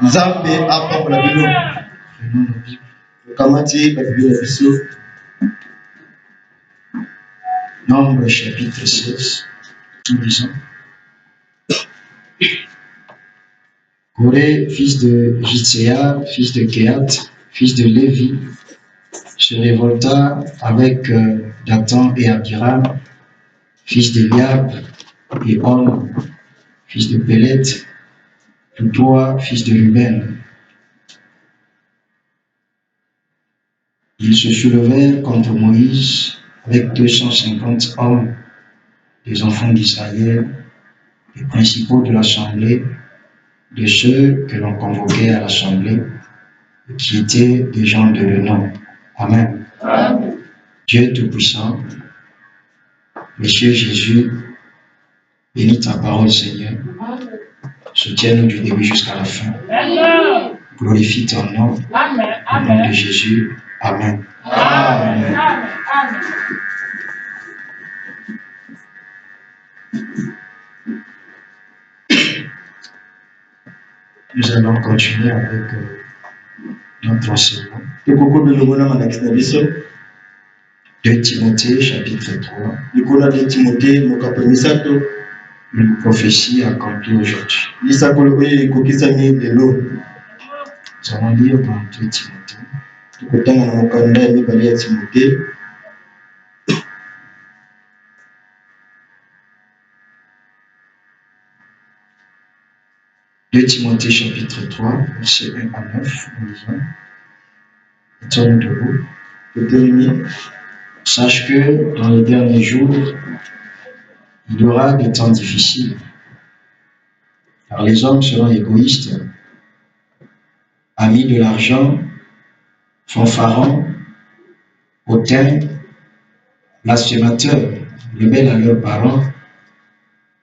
Nzambe apambola bino. Kamati la Bible de Bissau. Nombre chapitre 16. Nous lisons. Coré, fils de Jitséa, fils de Kéat, fils de Lévi, se révolta avec Dathan et Abiram, fils d'Eliab, et On, fils de Pélet, tous trois fils de Ruben. Ils se soulevèrent contre Moïse avec 250 hommes, des enfants d'Israël, les principaux de l'assemblée, de ceux que l'on convoquait à l'assemblée, qui étaient des gens de renom. Amen. Amen. Dieu Tout-Puissant, Monsieur Jésus, bénis ta parole, Seigneur. Soutiens-nous du début jusqu'à la fin. Amen. Glorifie ton nom. Amen. Au nom de Jésus. Amen. Amen. Amen. Nous allons continuer avec notre enseignement. 2 Timothée chapitre 3. Une prophétie accomplie aujourd'hui. Nous allons lire dans 2 Timothée. 2 Timothée chapitre 3, versets 1 à 9, nous lisons. Tourne debout. Sache que dans les derniers jours, il y aura des temps difficiles, car les hommes seront égoïstes, amis de l'argent, fanfarons, hautains, blasphémateurs, rebelles à leurs parents,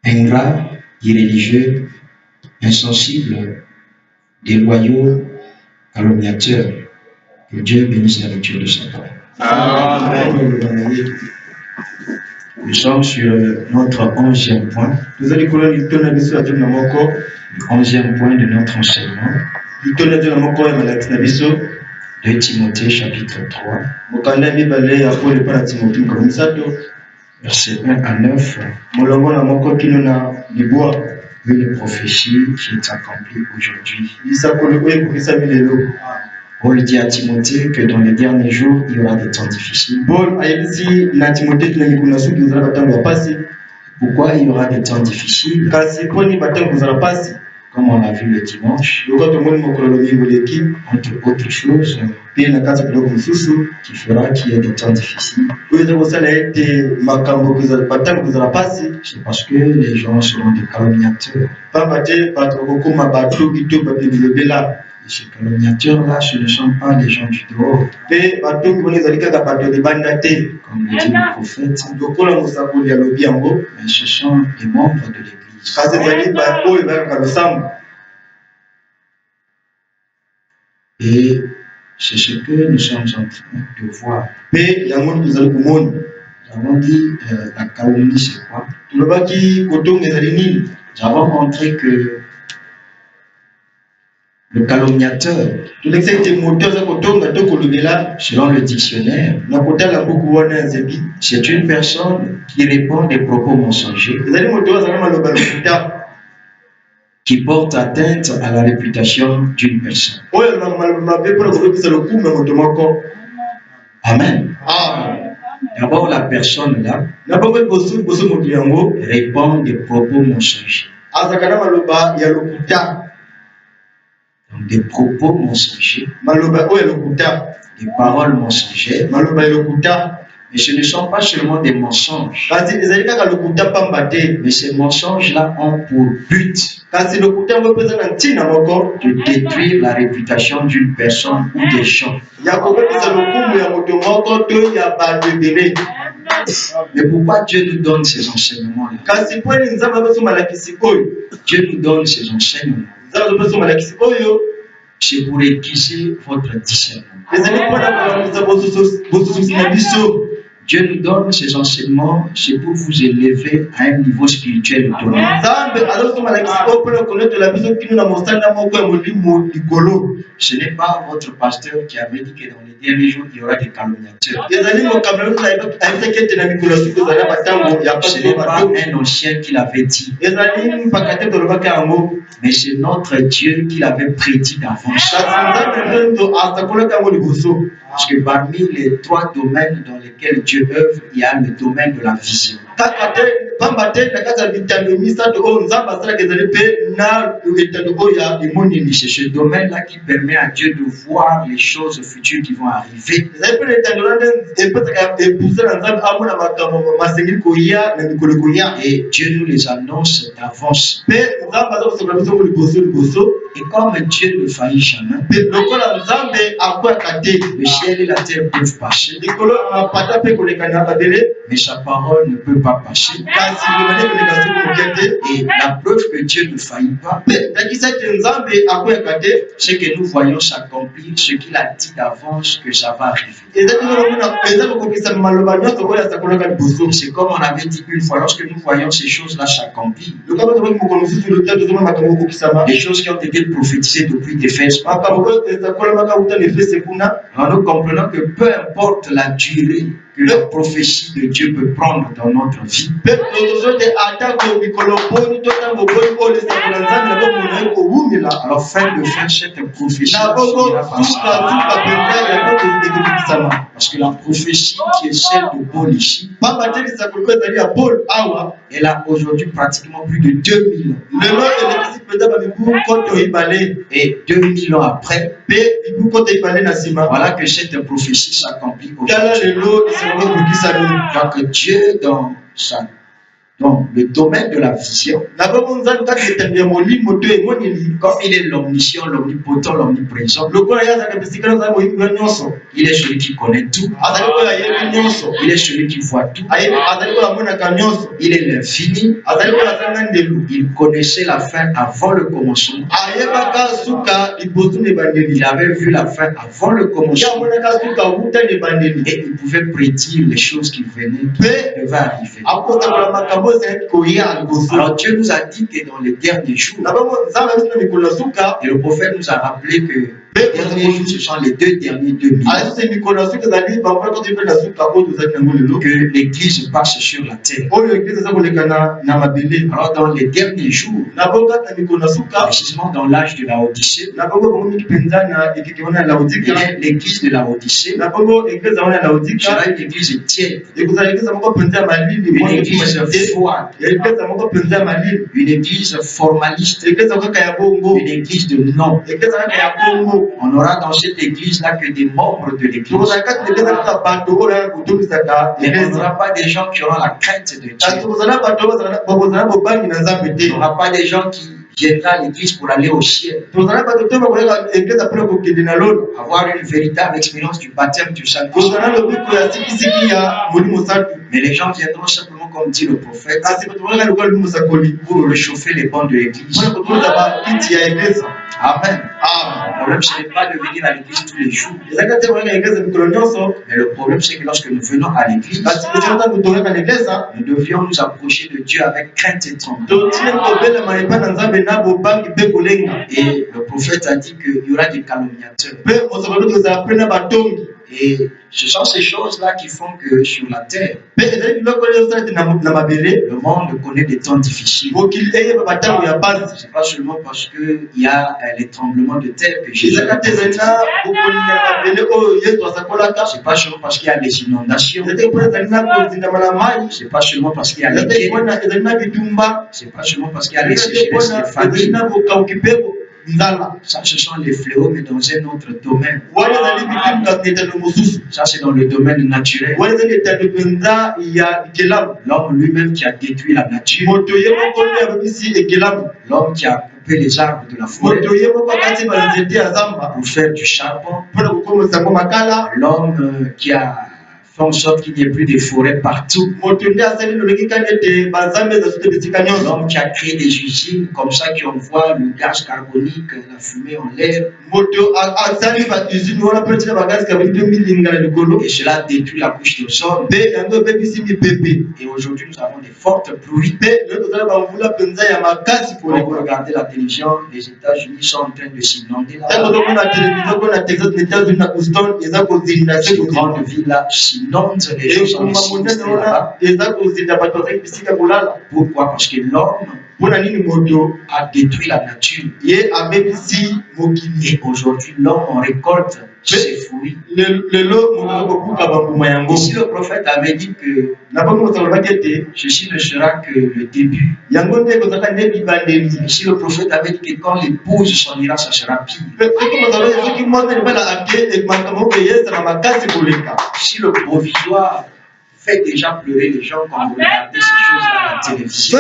ingrats, irréligieux, insensibles, déloyaux, calomniateurs. Que Dieu bénisse la lecture de sa parole. Amen. Nous sommes sur notre 11e point. Nous allons le 11e point de notre enseignement. 2 Timothée chapitre 3. Versets 1 à 9. Une prophétie qui est accomplie aujourd'hui. Paul dit à Timothée que dans les derniers jours, il y aura des temps difficiles. Pourquoi il y aura des temps difficiles? Comme on l'a vu le dimanche, entre autres choses, qui fera qu'il y ait des temps difficiles. C'est parce que les gens seront des calomniateurs. Et ces calomniateurs-là, ce ne sont pas les gens du dehors. Comme le dit le prophète, mais ce sont les membres de l'Église. Et c'est ce que nous sommes en train de voir. Nous avons dit la calomnie, c'est quoi? Nous avons montré que le calomniateur, selon le dictionnaire, c'est une personne qui répand des propos mensongers, qui porte atteinte à la réputation d'une personne. Amen. D'abord, la personne là répand des propos mensongers. Donc, des propos mensongers, des paroles mensongères. Mais ce ne sont pas seulement des mensonges. Mais ces mensonges-là ont pour but de détruire la réputation d'une personne ou des gens. Mais pourquoi Dieu nous donne ces enseignements-là? Dieu nous donne ces enseignements. C'est pour aiguiser votre discernement. Dieu nous donne ces enseignements, c'est pour vous élever à un niveau spirituel étonnant. Ce n'est pas votre pasteur qui avait dit que dans les derniers jours, il y aura des calomniateurs. Ce n'est pas un ancien qui l'avait dit. Mais c'est notre Dieu qui l'avait prédit d'avance. Parce que parmi les 3 domaines dans lesquels Dieu œuvre, il y a le domaine de la vision. C'est ce domaine-là qui permet à Dieu de voir les choses futures qui vont arriver. Et Dieu nous les annonce d'avance. Et comme Dieu ne faillit jamais, le ciel et la terre peuvent passer, mais sa parole ne peut pas passer. Et la preuve que Dieu ne faillit pas, c'est que nous voyons s'accomplir ce qu'il a dit d'avance que ça va arriver. C'est comme on avait dit une fois, lorsque nous voyons ces choses-là s'accomplir, les choses qui ont été prophétisées depuis Éphèse, nous comprenons que peu importe la durée que la prophétie de Dieu peut prendre dans notre vie, alors fin de fin, cette prophétie finira par s'accomplir. Parce que la prophétie qui est celle de Paul ici, elle a aujourd'hui pratiquement plus de 2000 ans. Et 2000 ans après, voilà que cette prophétie s'accomplit aujourd'hui. Donc Dieu, dans le domaine de la vision, comme il est l'omniscient, l'omnipotent, l'omniprésent, il est celui qui connaît tout, il est celui qui voit tout, il est l'infini, il connaissait la fin avant le commencement, il avait vu la fin avant le commencement, et il pouvait prédire les choses qui devaient arriver. Alors Dieu nous a dit que dans les derniers jours, et le prophète nous a rappelé que les derniers jours, ce sont les 2 derniers 2000 que l'église passe sur la terre. Alors dans les derniers jours, précisément dans l'âge de la Odyssée, l'église de la Odyssée sera une église tiède, une église froide, une église formaliste, une église de nom. On aura dans cette église-là que des membres de l'église. Et on n'aura pas des gens qui auront la crainte de Dieu. Il n'y aura pas des gens qui viendront à l'église pour aller au ciel. Avoir une véritable expérience du baptême du Saint-Esprit. Mais les gens viendront simplement, comme dit le prophète, pour réchauffer les bancs de l'église. Amen. Le problème, ce n'est pas de venir à l'église tous les jours. Mais le problème, c'est que lorsque nous venons à l'église, nous devions nous approcher de Dieu avec crainte et tremblement. Et le prophète a dit qu'il y aura des calomniateurs. Et ce sont ces choses-là qui font que sur la terre, le monde connaît des temps difficiles. Ce n'est pas seulement parce qu'il y a les tremblements de terre que Jésus a fait. Ce n'est pas seulement parce qu'il y a les inondations. Ce n'est pas seulement parce qu'il y a les guerres. Ce n'est pas seulement parce qu'il y a les sécheresses, les famines. Ça, ce sont les fléaux, mais dans un autre domaine. Ça, c'est dans le domaine naturel. L'homme lui-même qui a détruit la nature. L'homme qui a coupé les arbres de la forêt pour faire du charbon. L'homme qui a Fait en sorte qu'il n'y ait plus de forêts partout. L'homme qui a créé des usines comme ça qui envoient le gaz carbonique, la fumée en l'air. Et cela détruit la couche d'ozone. Et aujourd'hui, nous avons des fortes pluies. Quand vous regardez la télévision, les États-Unis sont en train de s'inonder là. Ces grandes villes là s'inondent, les gens sont sinistrés là-bas. Pourquoi? Parce que l'homme a détruit la nature. Et aujourd'hui, l'homme récolte ses fruits. Et si le prophète avait dit que ceci ne sera que le début, et si le prophète avait dit que quand l'épouse s'en ira, ça sera pire. Si le provisoire fait déjà pleurer les gens quand vous regardez ces choses à la télévision.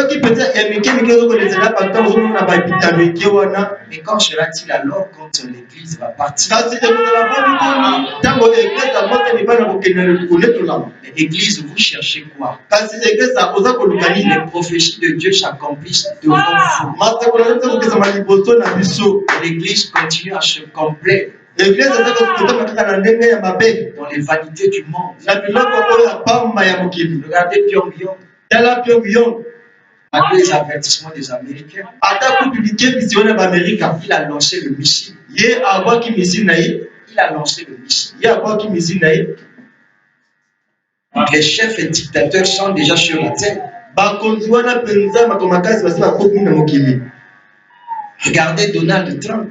Mais quand sera-t-il alors quand l'église va partir? L'église, vous cherchez quoi? Les prophéties de Dieu s'accomplissent devant vous. L'église continue à se complaire dans les vanités du monde. Regardez Pyongyang. Malgré les avertissements des Américains, il a lancé le missile. Il a lancé le missile. Les chefs et dictateurs sont déjà sur la terre. Regardez Donald Trump.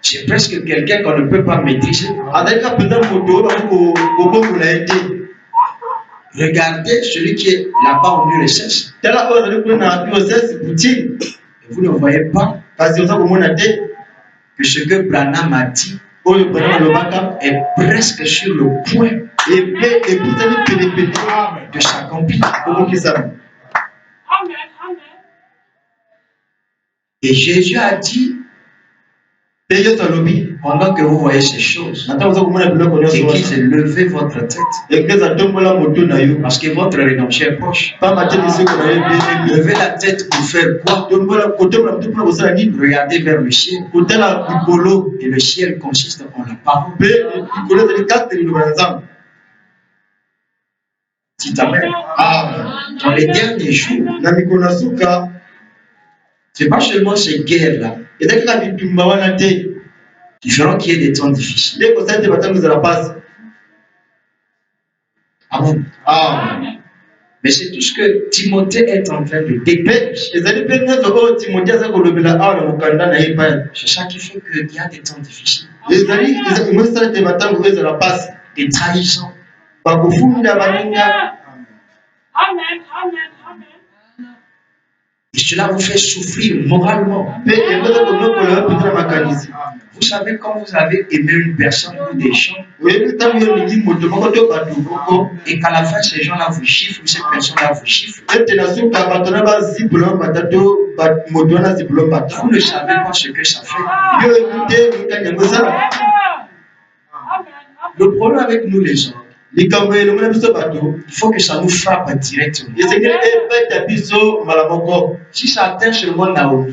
C'est presque quelqu'un qu'on ne peut pas maîtriser. Regardez celui qui est là-bas en URSS. Et vous ne voyez pas que ce que Branham a dit est presque sur le point de s'accomplir. Et Jésus a dit, pendant que vous voyez ces choses, Église, levez votre tête. Parce que votre rédemption est proche. Levez la tête pour faire quoi? Regardez vers le ciel. Et le ciel consiste en la parole. Dites amen. Dans les derniers jours, ce n'est pas seulement ces guerres-là qui feront qu'il y ait des temps difficiles. Amen. Mais c'est tout ce que Timothée est en train de dépeindre. C'est ça qui fait qu'il y a des temps difficiles. Des trahisons. Et cela vous fait souffrir moralement. Vous savez, quand vous avez aimé une personne ou des gens, et qu'à la fin, ces gens-là vous chiffrent, ces personnes-là vous chiffrent, vous ne savez pas ce que ça fait. Le problème avec nous les hommes, il faut que ça nous frappe directement. Si ça atteint seulement Naomi,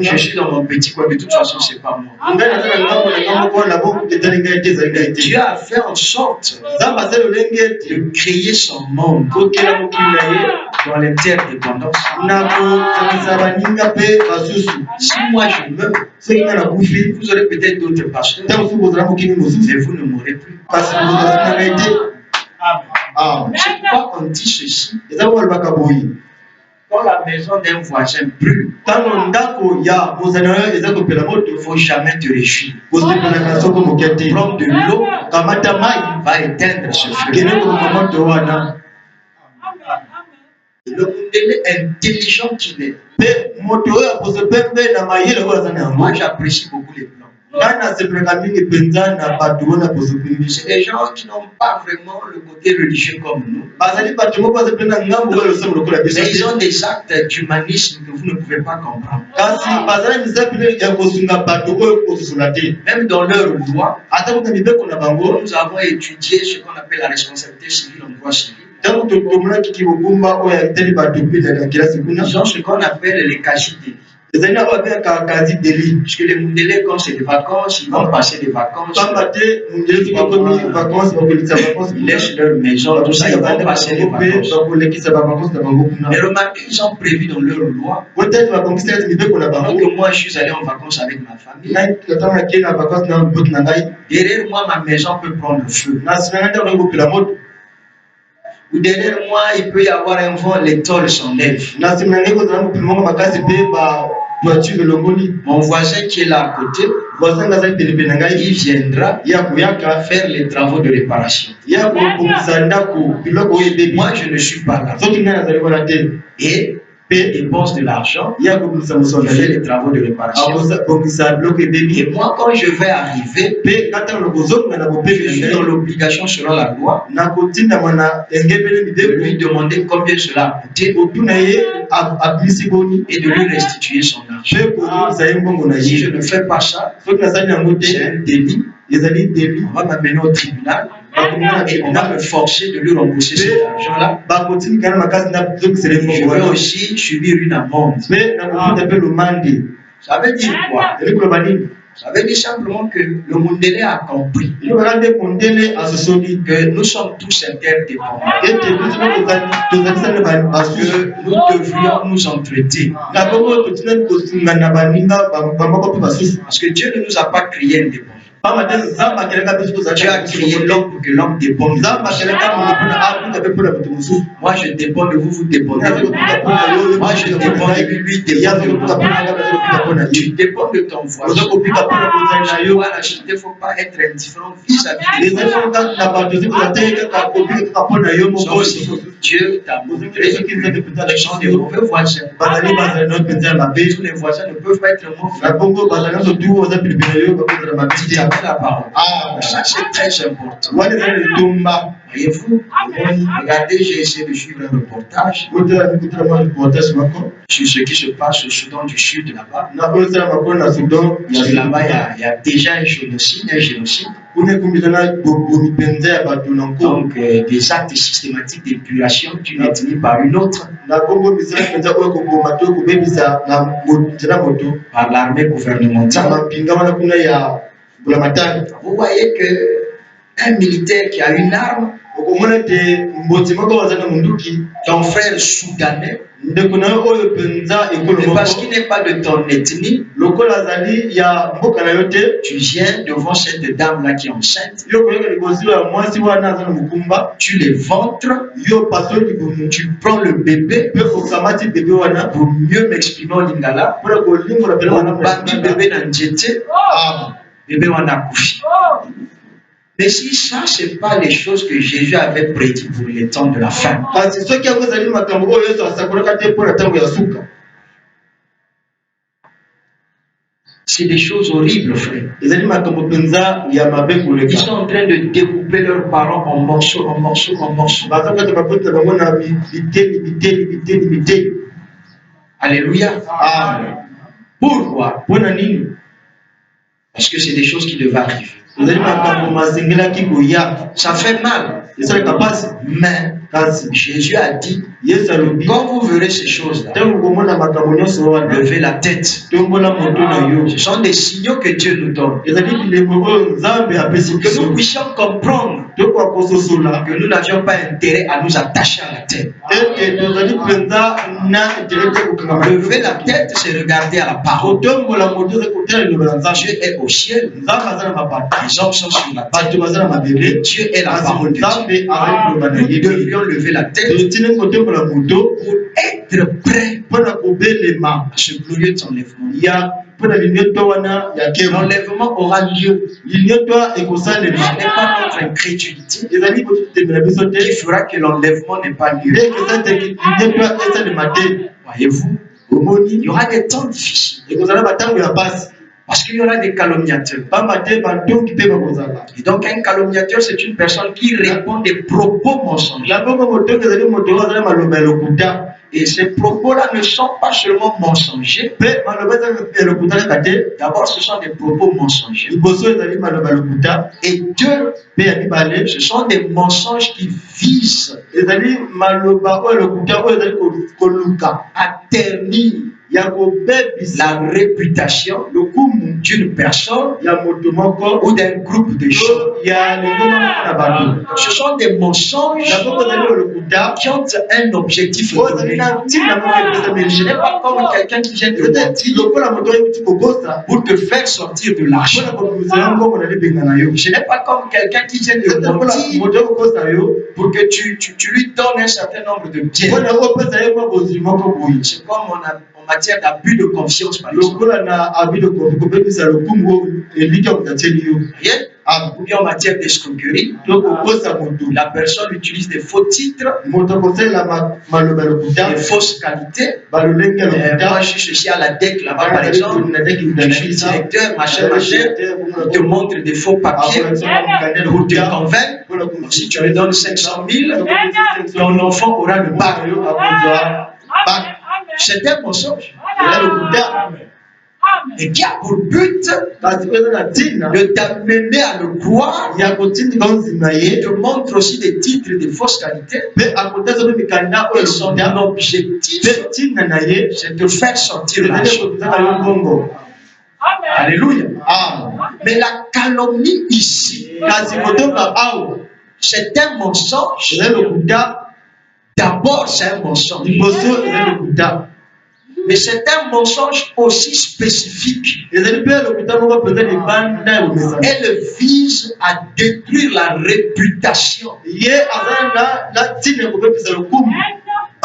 je suis dans mon petit coin, de toute façon, c'est pas moi. Dieu a fait en sorte de créer son monde dans l'interdépendance. Si moi je meurs, vous aurez peut-être d'autres pasteurs, mais vous ne mourrez plus. C'est pourquoi on dit ceci. Quand la maison d'un voisin brûle, il ne faut jamais te réjouir. Prendre de l'eau va éteindre ce feu. L'homme intelligent qu'il est. Moi, j'apprécie beaucoup les plans. C'est des gens qui n'ont pas vraiment le côté religieux comme nous. Mais ils ont des actes d'humanisme que vous ne pouvez pas comprendre. Même dans leur loi, nous avons étudié ce qu'on appelle la responsabilité civile en droit civil. Ils ont ce qu'on appelle les casiers délit. Parce que les Mundélés, quand c'est des vacances, ils vont passer des vacances. Ils laissent leur maison, tout ça, ils vont passer des vacances. Mais remarquez, ils ont prévu dans leur loi. Donc moi, je suis allé en vacances avec ma famille. Derrière moi, ma maison peut prendre feu. Ou derrière moi, il peut y avoir un vent, les tôles s'enlèvent. Mon voisin qui est là à côté, il viendra faire les travaux de réparation. Moi, je ne suis pas là. Et il dépense de l'argent, il fait les travaux de réparation. Et moi, quand je vais arriver, je suis dans l'obligation selon la loi de lui demander combien cela a coûté et de lui restituer son argent. Si je ne fais pas ça, c'est un délit. On va m'amener au tribunal et on va me forcer de lui rembourser cet argent-là. Je vais aussi subir une amende. Ça veut dire quoi? Ça veut dire simplement que le Mundélé a compris que nous sommes tous interdépendants. Que nous devrions nous entraider. Parce que Dieu ne nous a pas créé indépendants. Dieu a créé l'homme pour que l'homme dépende. Moi je dépends de vous, vous dépendez de moi. Moi je dépends de lui, lui dépend de moi. Tu dépends de ton voisin. Il ne faut pas être indifférent vis-à-vis des gens. Dieu t'a montré que les gens des mauvais voisins. Tous les voisins ne peuvent pas être mauvais. La parole. Ça c'est très important. Voyez-vous, regardez, j'ai essayé de suivre un reportage sur ce qui se passe au Soudan du Sud là-bas. Parce que là-bas, il y a déjà un génocide. Donc, des actes systématiques d'épuration d'une ethnie par une autre. Par l'armée gouvernementale. Vous voyez qu'un militaire qui a une arme, ton frère soudanais, parce qu'il n'est pas de ton ethnie, tu viens devant cette dame-là qui est enceinte, tu les ventres, tu prends le bébé pour mieux m'exprimer au lingala, bébé on a couché. Mais si ça, ce n'est pas les choses que Jésus avait prédit pour les temps de la fin. C'est des choses horribles, frère. Ils sont en train de découper leurs parents en morceaux, en morceaux, en morceaux. Alléluia. Amen. Pourquoi? Parce que c'est des choses qui devaient arriver. Ça fait mal. Mais Jésus a dit, quand vous verrez ces choses-là, levez la tête. Ce sont des signaux que Dieu nous donne. Que nous puissions comprendre que nous n'avions pas intérêt à nous attacher à la tête. Lever la tête, c'est regarder à la parole. Dieu est au ciel. Les hommes sont sur la terre. Dieu est la parole de Dieu. Nous devrions lever la tête pour être prêts à ce glorieux enlèvement. L'enlèvement aura lieu. Ce n'est pas notre incrédulité qui fera que l'enlèvement n'ait pas lieu. Voyez-vous, il y aura des temps difficiles. Parce qu'il y aura des calomniateurs. Et donc un calomniateur, c'est une personne qui répond des propos mensongers. Et ces propos-là ne sont pas seulement mensongers. D'abord, ce sont des propos mensongers. Et deux, ce sont des mensonges qui visent à ternir la réputation d'une personne ou d'un groupe de gens. Ce sont des mensonges qui ont un objectif donné. Ce n'est pas comme quelqu'un qui vient te mentir pour te faire sortir de l'argent. Ce n'est pas comme quelqu'un qui vient te mentir pour que tu lui donnes un certain nombre de biens. C'est comme en matière d'abus de confiance, par exemple. Ou bien en matière d'escroquerie, la personne utilise des faux titres, des fausses qualités. Moi, je suis ceci à la DEC là-bas, par exemple. Je suis directeur, machin. Il te montre des faux papiers pour te convaincre. Si tu me donnes 500 000, ton enfant aura le bac. C'est un mensonge. Et qui a pour but de t'amener à le croire. Il te montre aussi des titres de fausses qualités. Et son objectif, c'est de faire sortir l'argent. Alléluia. Mais la calomnie ici, c'est un mensonge. D'abord, c'est un mensonge. Mais c'est un mensonge aussi spécifique. Elle vise à détruire la réputation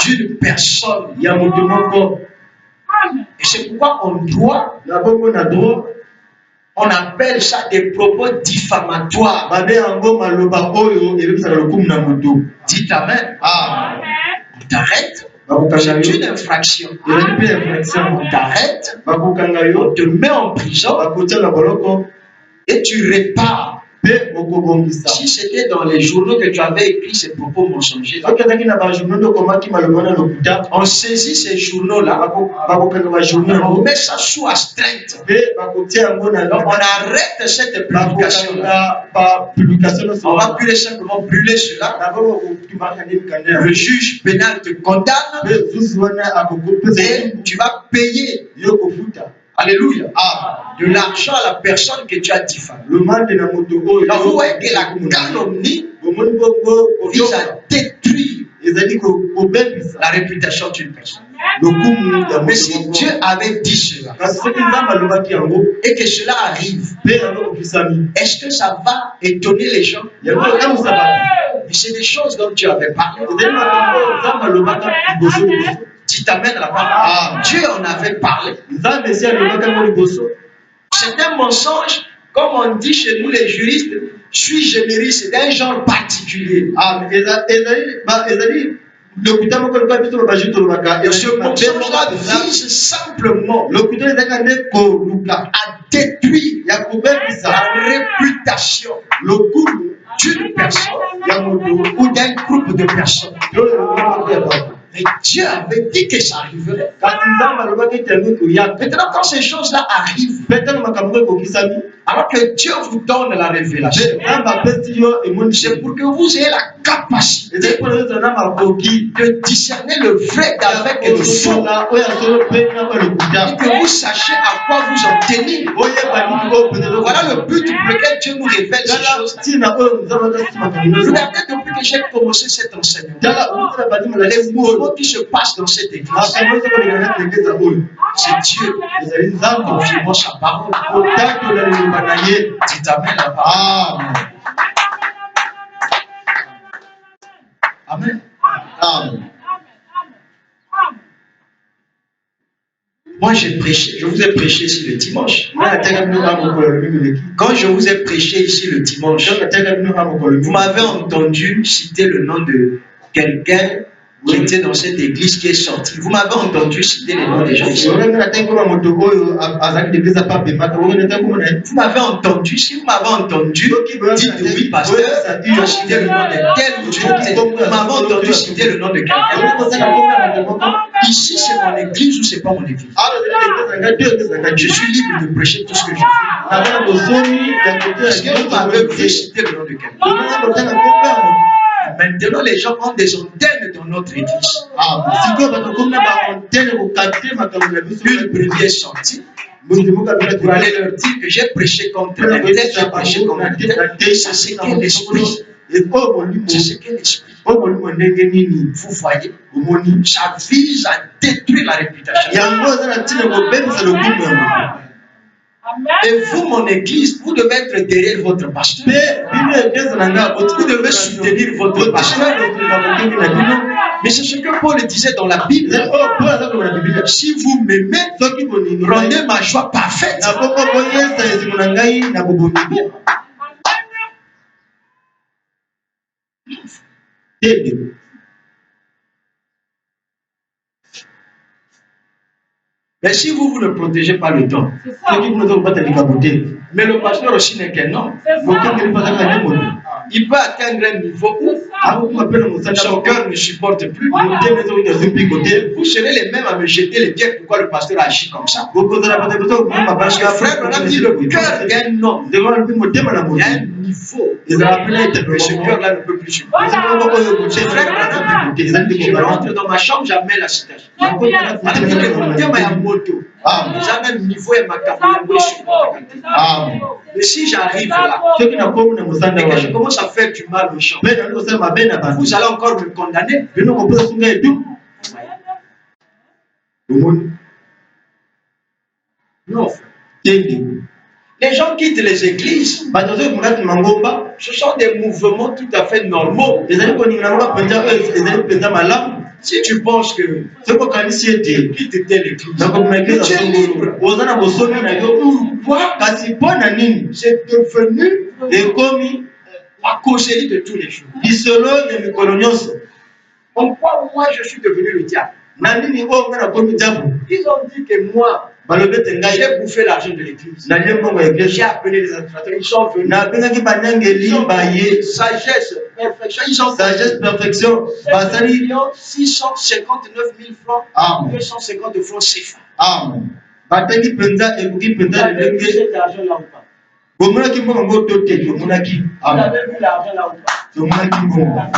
d'une personne. Et c'est pourquoi on appelle ça des propos diffamatoires. Dites Amen. On t'arrête. C'est une infraction. On t'arrête, on te met en prison et tu répares. Si c'était dans les journaux que tu avais écrit ces propos mensongers, on saisit ces journaux-là, on met ça sous astreinte. On arrête cette publication-là. On va plus simplement brûler cela. Le juge pénal te condamne et tu vas payer. Alléluia. De l'argent à la personne que tu as diffamée. Donc, vous voyez que la calomnie vise à détruire la réputation d'une personne. Mais si Dieu avait dit cela et que cela arrive, est-ce que ça va étonner les gens? Et c'est des choses dont Dieu avait parlé. Dites Amen à la parole. Dieu en avait parlé. C'est un mensonge, comme on dit chez nous les juristes, sui generis, c'est d'un genre particulier. Et ce mensonge-là vise simplement à détruire la réputation d'une personne ou d'un groupe de personnes. Mais Dieu avait dit que ça arriverait. Maintenant, quand ces choses-là arrivent, alors que Dieu vous donne la révélation, c'est pour que vous ayez la capacité de discerner le vrai d'avec le faux, et que vous sachiez à quoi vous en tenir. Voilà le but pour lequel Dieu nous révèle ces choses. Regardez, depuis que j'ai commencé cet enseignement, les mouvements qui se passent dans cette église, c'est Dieu confirmant sa parole. Dites Amen la parole. Amen. Moi, je vous ai prêché ici le dimanche. Quand je vous ai prêché ici le dimanche, vous m'avez entendu citer le nom de quelqu'un qui était dans cette église qui est sorti. Vous m'avez entendu citer les noms des gens ici. Vous m'avez entendu. Si vous m'avez entendu, dites oui, pasteur. Je cité le nom de tel ou tel. Vous m'avez entendu citer le nom de quelqu'un. Ici, c'est mon église ou c'est pas mon église. Je suis libre de prêcher tout ce que je veux. Est-ce que vous m'avez vu citer le nom de quelqu'un? Maintenant, les gens ont des antennes dans notre église. Une première sortie pour aller leur dire que j'ai prêché contre la tête, j'ai prêché contre la tête. C'est ce qu'est l'esprit. C'est ce qu'est l'esprit. Vous voyez, ça vise à détruire la réputation. Et vous, mon église, vous devez être derrière votre pasteur. Vous devez soutenir votre pasteur. Mais c'est ce que Paul disait dans la Bible. Si vous m'aimez, rendez ma joie parfaite. Mais si vous ne protégez pas le temps, mais le pasteur aussi n'est qu'un homme. Il peut atteindre un niveau où son cœur ne supporte plus. Vous serez les mêmes à me jeter les pierres. Pourquoi le pasteur agit comme ça? Parce que frère, on a dit le cœur d'un homme. Il y a un niveau. Et ce cœur-là ne peut plus supporter. Je rentre dans ma chambre, j'amène la citation. Jamais un niveau et ma capacité. Mais si j'arrive là, et que je commence à faire du mal aux gens, vous allez encore me condamner. Non. Les gens quittent les églises. Ce sont des mouvements tout à fait normaux. Si tu penses que quitte telle église, tu es libre. C'est devenu la causerie de tous les jours. Pourquoi moi je suis devenu le diable? Ils ont dit que moi, j'ai bouffé l'argent de l'église. J'ai appelé les administrateurs, ils sont venus. Sagesse, perfection. Ils ont sagesse, perfection. 659 000 francs, 250 francs CFA. Amen. Vous avez vu cet argent-là ou pas? Vous avez vu l'argent là ou pas? Vous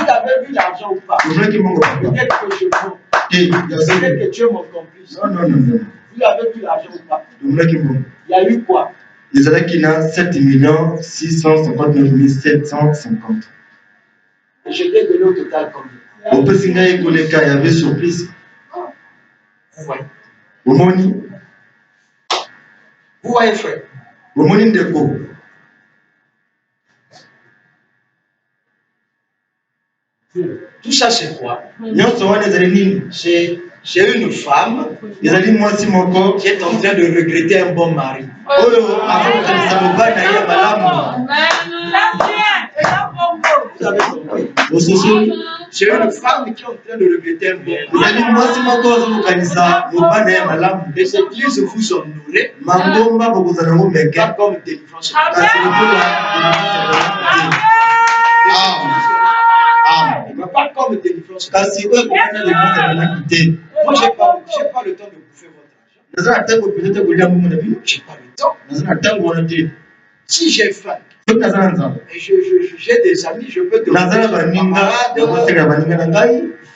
avez vu l'argent ou pas? Peut-être que je prends. Peut-être que tu es mon complice. Non. Vous avez vu l'argent ou pas? Il y a eu quoi? Les années qui n'a 7 659 750. Je t'ai donné au total combien? On peut signaler qu'il y avait surprise. Oui. Vous voyez, frère? Tout ça, c'est quoi? C'est une femme qui est en train de regretter un bon mari. C'est une femme qui est en train de regretter un bon mari. Les églises vous honorez, pas comme délivrance. Pas comme délivrance. Moi, j'ai pas le temps de bouffer votre argent. J'ai pas le temps. Si j'ai faim, et j'ai des amis, je peux demander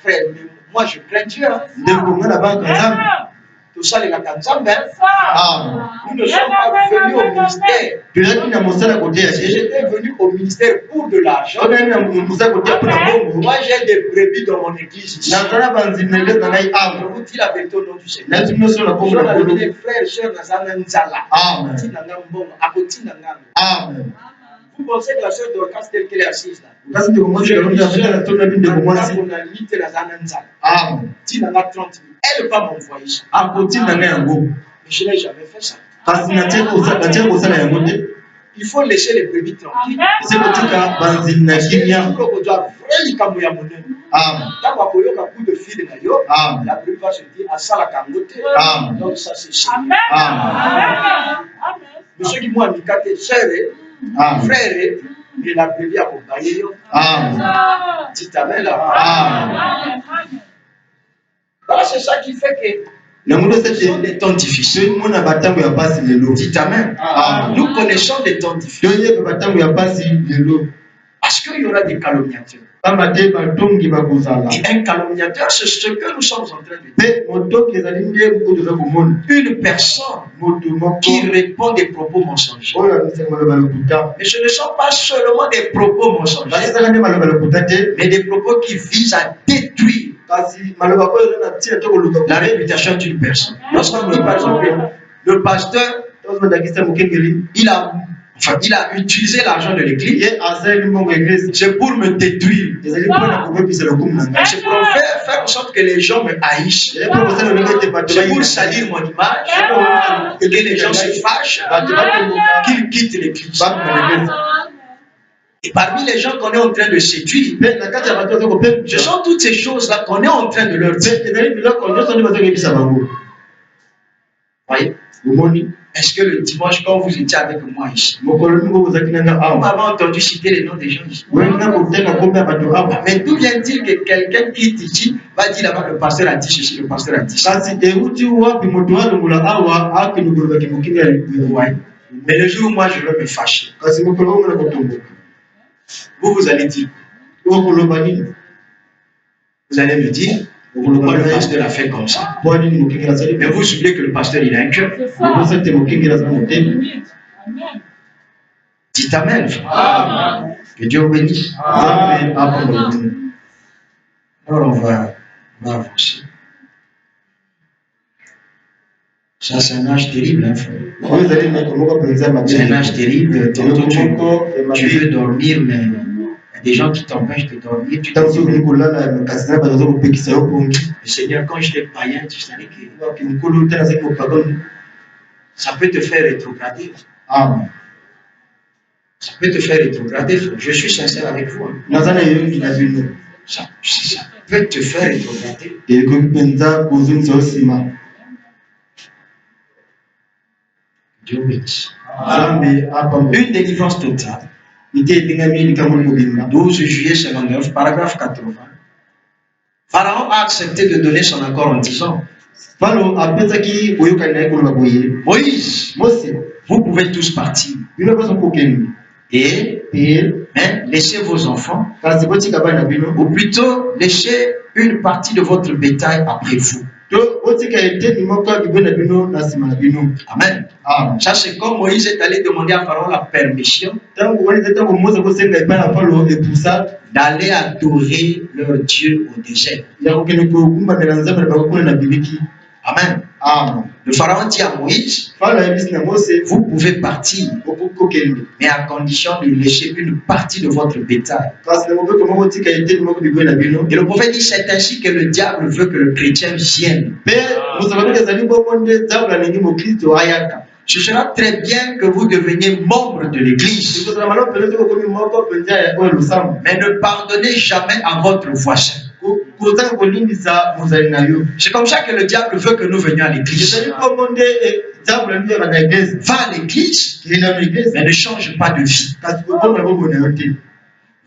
frère, moi je crains Dieu. Tout ça, les Lakanzambes. Nous ne sommes pas venus au ministère. J'étais venu au ministère pour de l'argent. Moi, j'ai des brebis dans mon église. Je vous dis la vérité au nom du Seigneur. Les frères et sœurs, vous pensez que la sœur Dorcas telle qu'elle est assise là? Elle va m'envoyer ça. Mais je n'ai jamais fait ça. il faut laisser les brebis tranquilles. C'est le truc à Banzine Parce que Nakinia. on doit vraiment comme ya monene. Amen. Quand on a un coup de fil na yo, Amen. la brebis va se dire à ça la kangote. Amen. Donc ça c'est ça. Amen. Amen. Monsieur qui moi mikate sœur, Amen. frère, et la brebis a accompagné yo. Amen. Dites amen là. Amen. Voilà, c'est ça qui fait que Le monde ce sont c'est des temps difficiles. tout le monde a batangu ya pasi lelo. Dites amen. Amen. Nous connaissons des temps difficiles. Toye batangu ya pasi lelo. Parce qu'il y aura des calomniateurs. Pamate batongi bakuzala. Et un calomniateur, c'est ce que nous sommes en train de dire. Pe moto kezali nde moto komona. Une personne Moto moko qui répond des propos mensongers. oyo anisaka maloba lokuta. Mais ce ne sont pas seulement des propos mensongers, Basisaka nde maloba lokuta te. mais des propos qui visent à détruire Kasi maloba oyo eza na ntina to koluka la réputation d'une personne. Lorsqu'on dit par exemple, le pasteur, tozondakisa mokengeli il a utilisé l'argent de l'église, ye azali mbongo eglise c'est pour me détruire. ezali mpona kobebisa lokumu na ngai. C'est pour faire en sorte que les gens me haïssent. ezali mpo kosala ndenge ete bato C'est pour bayina. salir mon image, et que les gens se fâchent, bato batomboka qu'ils quittent l'église. bakoma na eglise. Et parmi les gens qu'on est en train de séduire, Mpe na kati ya bato baza ce kopemisa sont toutes ces choses-là qu'on est en train de leur dire. ezali biloko nyonso nde baza koyebisa bango. Voyez? omoni Est-ce que le dimanche, quand vous étiez avec moi ici, mokolo ningo bozalaki nanga vous awa m'avez entendu citer les noms des gens ici? wenga kotenga kombe ya bato awa. Mais d'où vient-il que quelqu'un quitte ici va dire là-bas, le pasteur a dit ceci, le pasteur a dit ça? kasi euti wapi moto alongola awa akende kolobaki mokinga ya Ouais. Mais le jour où moi je vais me fâcher, kasi mokolo omona kotomboka vous allez dire, okoloba nini vous allez me dire, pourquoi le pasteur a fait comme ça? mpo nini mokinga azali Mais vous oubliez que le pasteur il a un cœur. C'est ça. okosa te mokinga aza motema. Amen. Dites amen. Amen. Que Dieu vous bénisse. Nzambe apambola bino. Alors on va avancer. Ça c'est un âge terrible, hein, frère. oyo ezali ndeko moko mpenza mabe. C'est un âge terrible. Tantôt eloko moko tu veux dormir, mais il y a des gens qui t'empêchent de dormir. Tu te ntango dis, soki kolala kasi na bato baza kopekisa yo pongi Seigneur, quand j'étais païen, tu savais que waki mokolo te nazali mopagani. ça peut te faire rétrograder. Amen. Ça peut te faire rétrograder, frère. Je suis sincère avec vous. Hein. naza na eyongi na bino Ça peut te faire rétrograder. ekoki mpenza kozongisa yo nsima. Dieu bénisse. nzambe apambola. Une délivrance totale. ite etingami likambo mobimba 12 juillet 59, paragraphe 80. Pharaon a accepté de donner son accord en disant, falo apesaki boyokani na ye koloba boye Moïse, mose vous pouvez tous partir. bino nyonso kokende Et laissez vos enfants, kasi botika bana bino ou plutôt laissez une partie de votre bétail après vous. to botika eteni moko ya bibo na bino na nsima na bino. Amen. Amen. Ça, c'est comme Moïse est allé demander à Pharaon la permission ntango wana eza ntango mose kosenga epai na falo epusa d'aller adorer leur Dieu au désert. ya kokende kogumbamela nzambe na bango kuna na biliki. Amen. Amen. Le Pharaon dit à Moïse, falo ayebisi na mose vous pouvez partir, okoki kokende mais à condition de laisser une partie de votre bétail. kasi na mobeko moko tika eteni moko bibo na bino. Et le prophète dit, c'est ainsi que le diable veut que le chrétien vienne. mpe mozalaki ezali bongo nde nzambe alingi mokristo ayaka. Ce sera très bien que vous deveniez membre de l'église, ekozala malamu mpenza soki okomi moko mpenza ya oyo losambo mais ne pardonnez jamais à votre voisin. kozaka kolimbisa mozali na yo. C'est comme ça que le diable veut que nous venions à l'église. ezali bongo nde nzambe na bino na eglise Va à l'église, kenda na eglise mais ne change pas de vie. kasi kobonga bongo na yo te.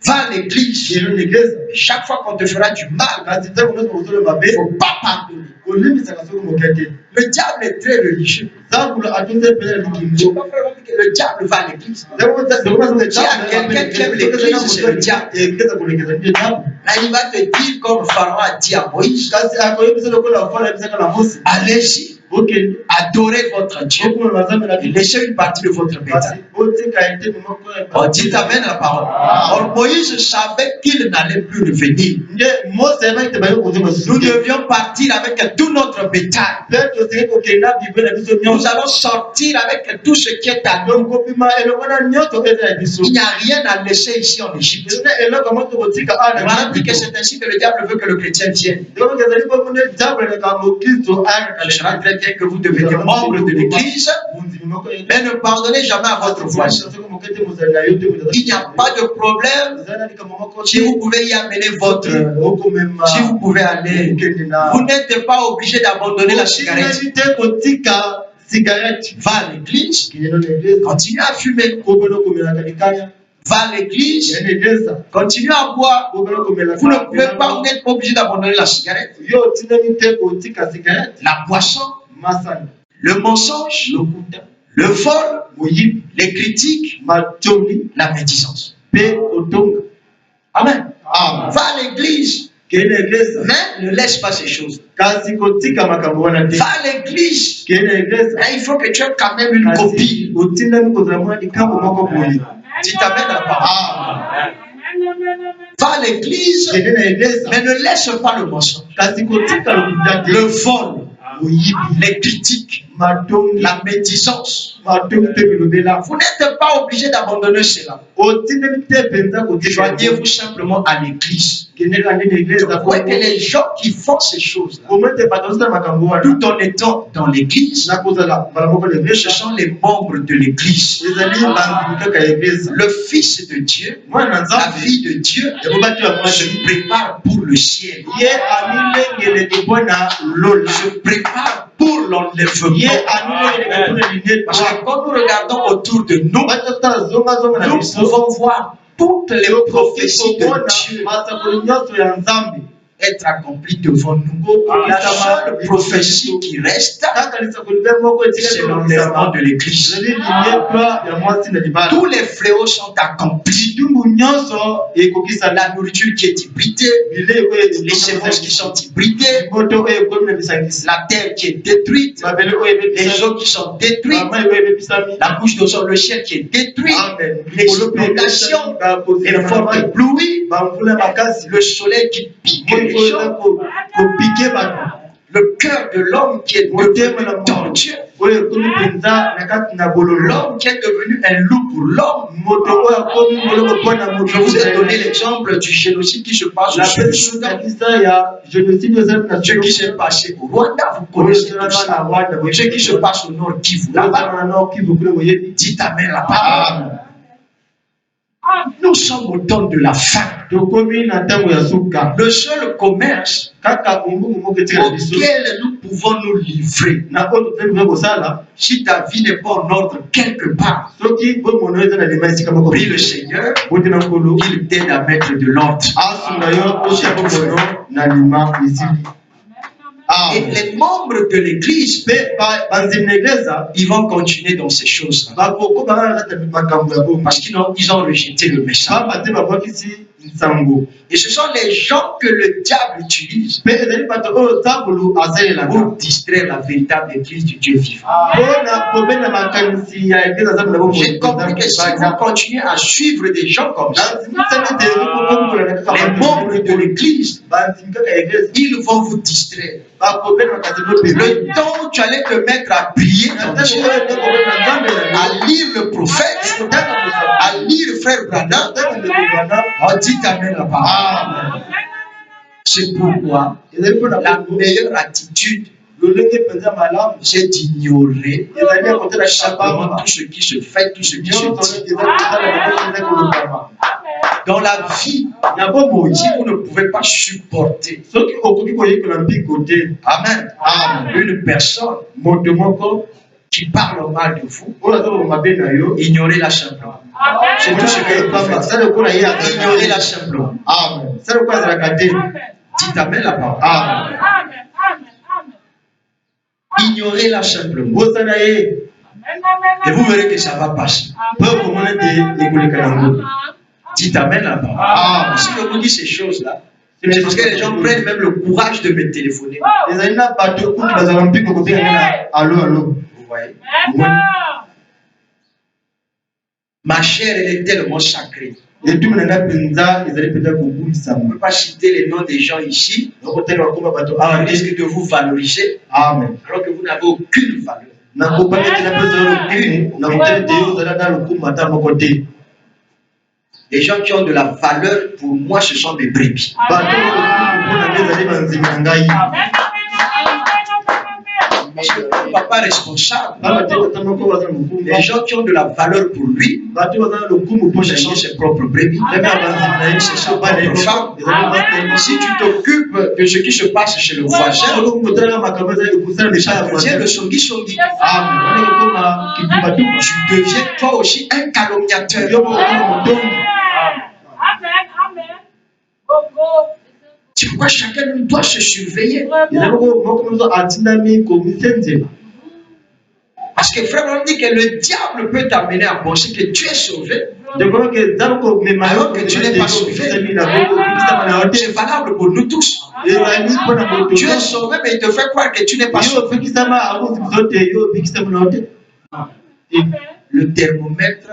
Va à l'église, kenda na eglise mais chaque fois qu'on te fera du mal, kasi ntango nyonso kozolo mabe il ne faut pas pardonner. kolimbisaka soki moke te. Le diable est très religieux. nzambe atunze mpena Je likimbo. peux faire que le diable va à l'église. nzambe Là, il va te dire, comme Pharaon a dit à Moïse, kasi akoyebisa lokola fala ayebisaka na mose allez-y, okende adorez votre Dieu okomona banzambe na et bino laissez une partie de votre bétail. kasi otika eteni moko On dit amen la parole. Or, Moïse savait qu'il n'allait plus revenir. nde mose ayebaki te baye kozonga Nous susu te. devions partir avec tout notre bétail. mpe tozali kokenda bibe na biso Nous nyonso allons sortir avec tout ce qui est à nous. donc kopima eloko na nyonso eza ya biso. Il n'y a rien à laisser ici en Égypte. ezona eloko moko kotika Le Coran dit que c'est ainsi que le diable veut que le chrétien vienne. donc ezali bongo nde nzambe alingaka mokristo ayaka Il sera très bien que vous deveniez membre de l'église, mondimi moko mais ne pardonnez jamais à votre votre voisin. Il n'y a pas de problème. Si vous pouvez y amener votre... Si vous pouvez aller, vous n'êtes pas obligé d'abandonner la cigarette. Va à l'église, continue à fumer. Va à l'église, continue à boire. Vous ne pouvez pas, vous n'êtes pas obligé d'abandonner la cigarette. La boisson, le mensonge, le vol, les critiques, la médisance. Amen. Va à l'église. Mais ne laisse pas ces choses. Va à l'église. Il faut que tu aies quand même une copie. Tu t'amènes à la parole. Va à l'église, mais ne laisse pas le mensonge, le vol, les critiques, la médisance. Vous n'êtes pas obligé d'abandonner cela. Joignez-vous simplement à l'église. Vous voyez que les gens qui font ces choses-là, tout en étant dans l'église, ce sont les membres de l'église. Le Fils de Dieu, la fille de Dieu, se prépare pour le ciel. Se prépare pour l'enlèvement. Parce que quand nous regardons autour de nous, nous pouvons voir toutes les prophéties de Dieu être accomplies devant nous. La seule prophétie qui reste, c'est l'enlèvement de l'église. Tous les fléaux sont accomplis. La nourriture qui est hybridée, les semences qui sont hybridées, la terre qui est détruite, les eaux qui sont détruites, la couche d'ozone, le ciel qui est détruit, les inondations, les fortes pluies, le soleil qui pique les gens, le cœur de l'homme qui est devenu tortueux, l'homme qui est devenu un loup pour l'homme. Je vous ai donné l'exemple du génocide qui se passe au Soudan. Ce qui s'est passé au Rwanda, vous connaissez tout ça. Ce qui se passe au Nord Kivu, là-bas. Dites Amen là-bas. Nous sommes au temps de la fin. Le seul commerce auquel nous pouvons nous livrer, si ta vie n'est pas en ordre quelque part, prie le Seigneur qu'il t'aide à mettre de l'ordre. Et les membres de l'église, ils vont continuer dans ces choses-là. Parce qu'ils ont rejeté le message. Et ce sont les gens que le diable utilise pour distraire la véritable église du Dieu vivant. J'ai compris que si vous continuez à suivre des gens comme ça, les membres de l'église, ils vont vous distraire. Le temps où tu allais te mettre à prier ton Dieu, à lire le prophète, à lire frère Branham, on dit Amen la parole. C'est pourquoi la meilleure attitude, c'est d'ignorer simplement tout ce qui se fait, tout ce qui se dit. Dans la vie, si vous ne pouvez pas supporter Amen, une personne qui parle mal de vous, ignorez-la simplement. C'est tout ce que vous faites. Ignorez-la simplement. Dites Amen la parole. Ignorez-la simplement. Et vous verrez que ça va passer. Dites Amen la parole. Si je vous dis ces choses-là, c'est parce que les gens prennent même le courage de me téléphoner. Vous voyez? Ma chair, elle est tellement sacrée. Je ne peux pas citer les noms des gens ici. On risque de vous valoriser. Alors que vous n'avez aucune valeur. Les gens qui ont de la valeur, pour moi, ce sont des brebis. papa responsable, Baba te tata moko baza na mokumba. les gens qui ont de la valeur pour lui, Bato baza na lokumu mpo na ce sont ye. ses propres brebis. Ndenge abanzi na ye C'est sa shaba na ye. propre femme. Ezali basi na ye. Si tu t'occupes de ce qui se passe chez le voisin, Solo kotalaka makambo eza ekosala ça misala devient le voisin. songi-songi. Amen. Wana ekokoma kibumba tu. Tu deviens toi aussi un calomniateur. Yo moko okoma motongi. C'est pourquoi chacun de nous doit se surveiller. Ezali moko mozo atindami komisenzela. Parce que frère, on dit que le diable peut t'amener à penser que tu es sauvé, Ndeko ke zako komema alors que tu n'es pas sauvé. C'est valable pour nous tous. ezali mpona moto. Tu es sauvé, mais il te fait croire que tu n'es pas Yo sauvé. obikisama abuzi biso te, yo obikisama na yo te. Le thermomètre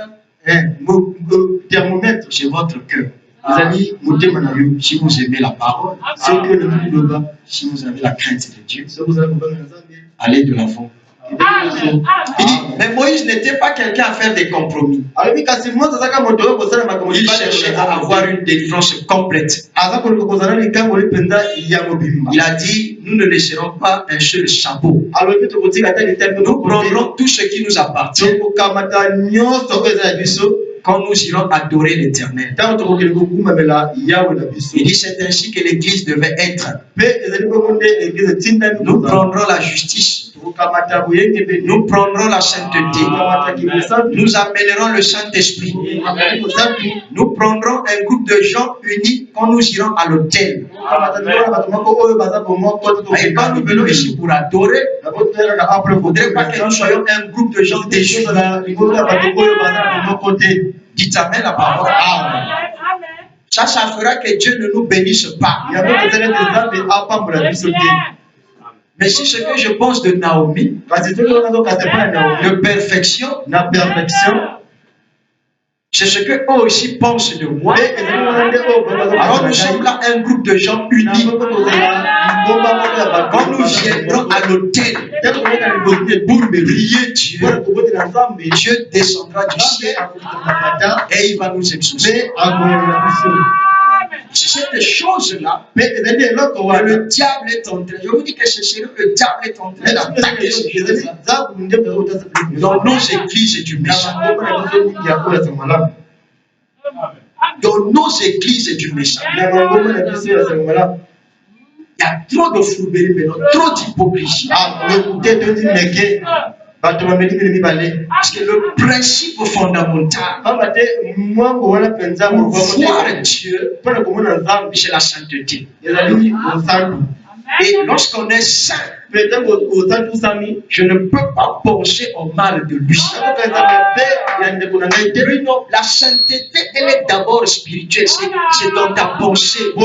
Thermomètre c'est votre cœur. ezali motema na yo. Si vous aimez la parole, Soki olingi liloba, si vous avez la crainte de Dieu, soki ozala kobanga na Nzambe, allez de l'avant. ebiki Il dit, mais Moïse n'était pas quelqu'un à faire des compromis. alobi kasi Moïse azalaka moto oyo kosala makambo Il libanda cherchait na à Nzambe. avoir une délivrance complète. aza kolinga kozala likambo lipenza ya mobimba. Il a dit, nous ne laisserons pas un seul chapeau. alobi tokotika ata litambe Nous moko te. prendrons tout ce qui nous appartient tokokamata nyonso oyo eza ya biso quand nous irons adorer l'Éternel. ntango tokokende kokumamela yawe na biso. Il dit, c'est ainsi que l'Église devait être. mpe ezali bongo nde eglize etindami Nous kozala. prendrons la justice. tokokamata boyengebeni. Nous prendrons la sainteté. tokokamata kibosantu. Nous amènerons le Saint-Esprit. tokokamata bosantu. Nous prendrons un groupe de gens unis quand nous irons à l'autel. tokokamata tokona bato moko oyo baza bomoko Et quand nous venons ici pour adorer, il ne faudrait pas que nous soyons un groupe de gens désunis. Dites Amen la parole. Amen. Ça fera que Dieu ne nous bénisse pas. Mais si ce que je pense de Naomi, de perfection, c'est ce que eux aussi pensent de moi. Alors nous sommes là un groupe de gens unis. Quand nous viendrons à l'autel pour prier Dieu, Dieu descendra du ciel et il va nous exaucer. C'est cette chose-là que le diable est en train. Je vous dis que c'est le diable est en train d'attaquer ces choses-là dans nos églises du méchant. Dans nos églises du méchant. Il y a trop de fourberie maintenant, trop d'hypocrisie. Parce que le principe fondamental pour voir Dieu, c'est la sainteté. Et lorsqu'on est saint, je ne peux pas penser au mal de lui. La sainteté, elle est d'abord spirituelle. C'est dans ta pensée. La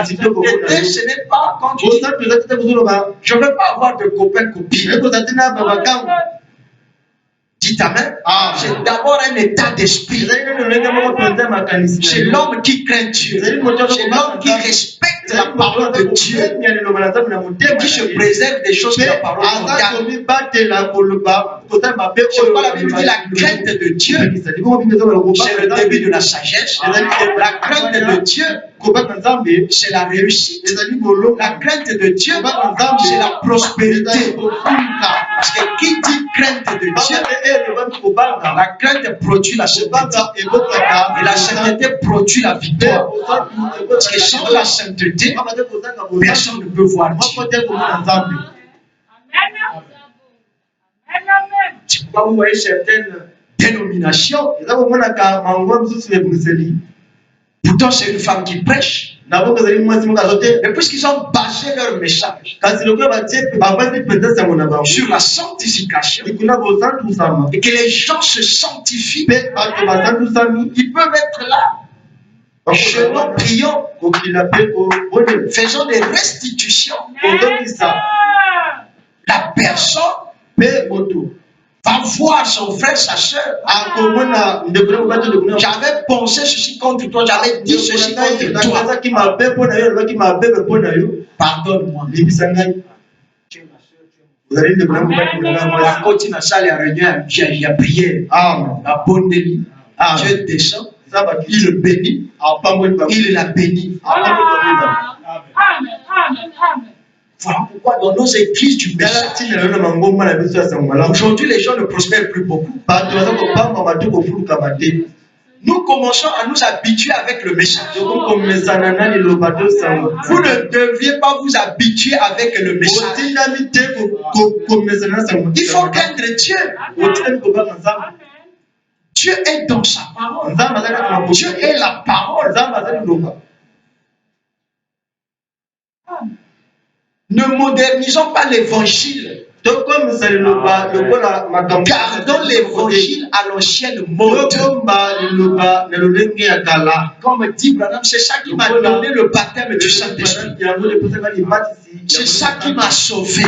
sainteté, ce n'est pas quand tu dis, je ne veux pas avoir de copains, copines. Dites Amen. C'est d'abord un état d'esprit. C'est l'homme qui craint Dieu. C'est l'homme qui respecte la parole de Dieu. Qui se préserve des choses que la parole condamne. C'est quoi la Bible dit? La crainte de Dieu, c'est le début de la sagesse. La crainte de Dieu, c'est la réussite. La crainte de Dieu, c'est la prospérité. Parce que qui dit crainte de Dieu, la crainte produit la sainteté. Et la sainteté produit la victoire. Parce que sans la sainteté, personne ne peut voir Dieu. C'est pourquoi vous voyez certaines dénominations. Pourtant, c'est une femme qui prêche. Mais puisqu'ils ont basé leur message sur la sanctification et que les gens se sanctifient, ils peuvent être là. Jeûnons, prions, faisons des restitutions. La personne va voir son frère, sa soeur. J'avais pensé ceci contre toi, j'avais dit ceci contre toi. Pardonne-moi. La continue à ça, les réunions, il y a prière. La bonne délit. Dieu descend, il le bénit, il la bénit. Voilà pourquoi quoi dans nos églises du message. Aujourd'hui, les gens ne prospèrent plus beaucoup. Nous commençons à nous habituer avec le message. Vous ne deviez pas vous habituer avec le message. Il faut craindre Dieu. Dieu est dans sa parole. Dieu est la parole. Ne modernisons pas l'évangile. Gardons l'évangile à l'ancienne mode. Comme dit Branham, c'est ça qui m'a donné le baptême du Saint-Esprit. C'est ça qui m'a sauvé.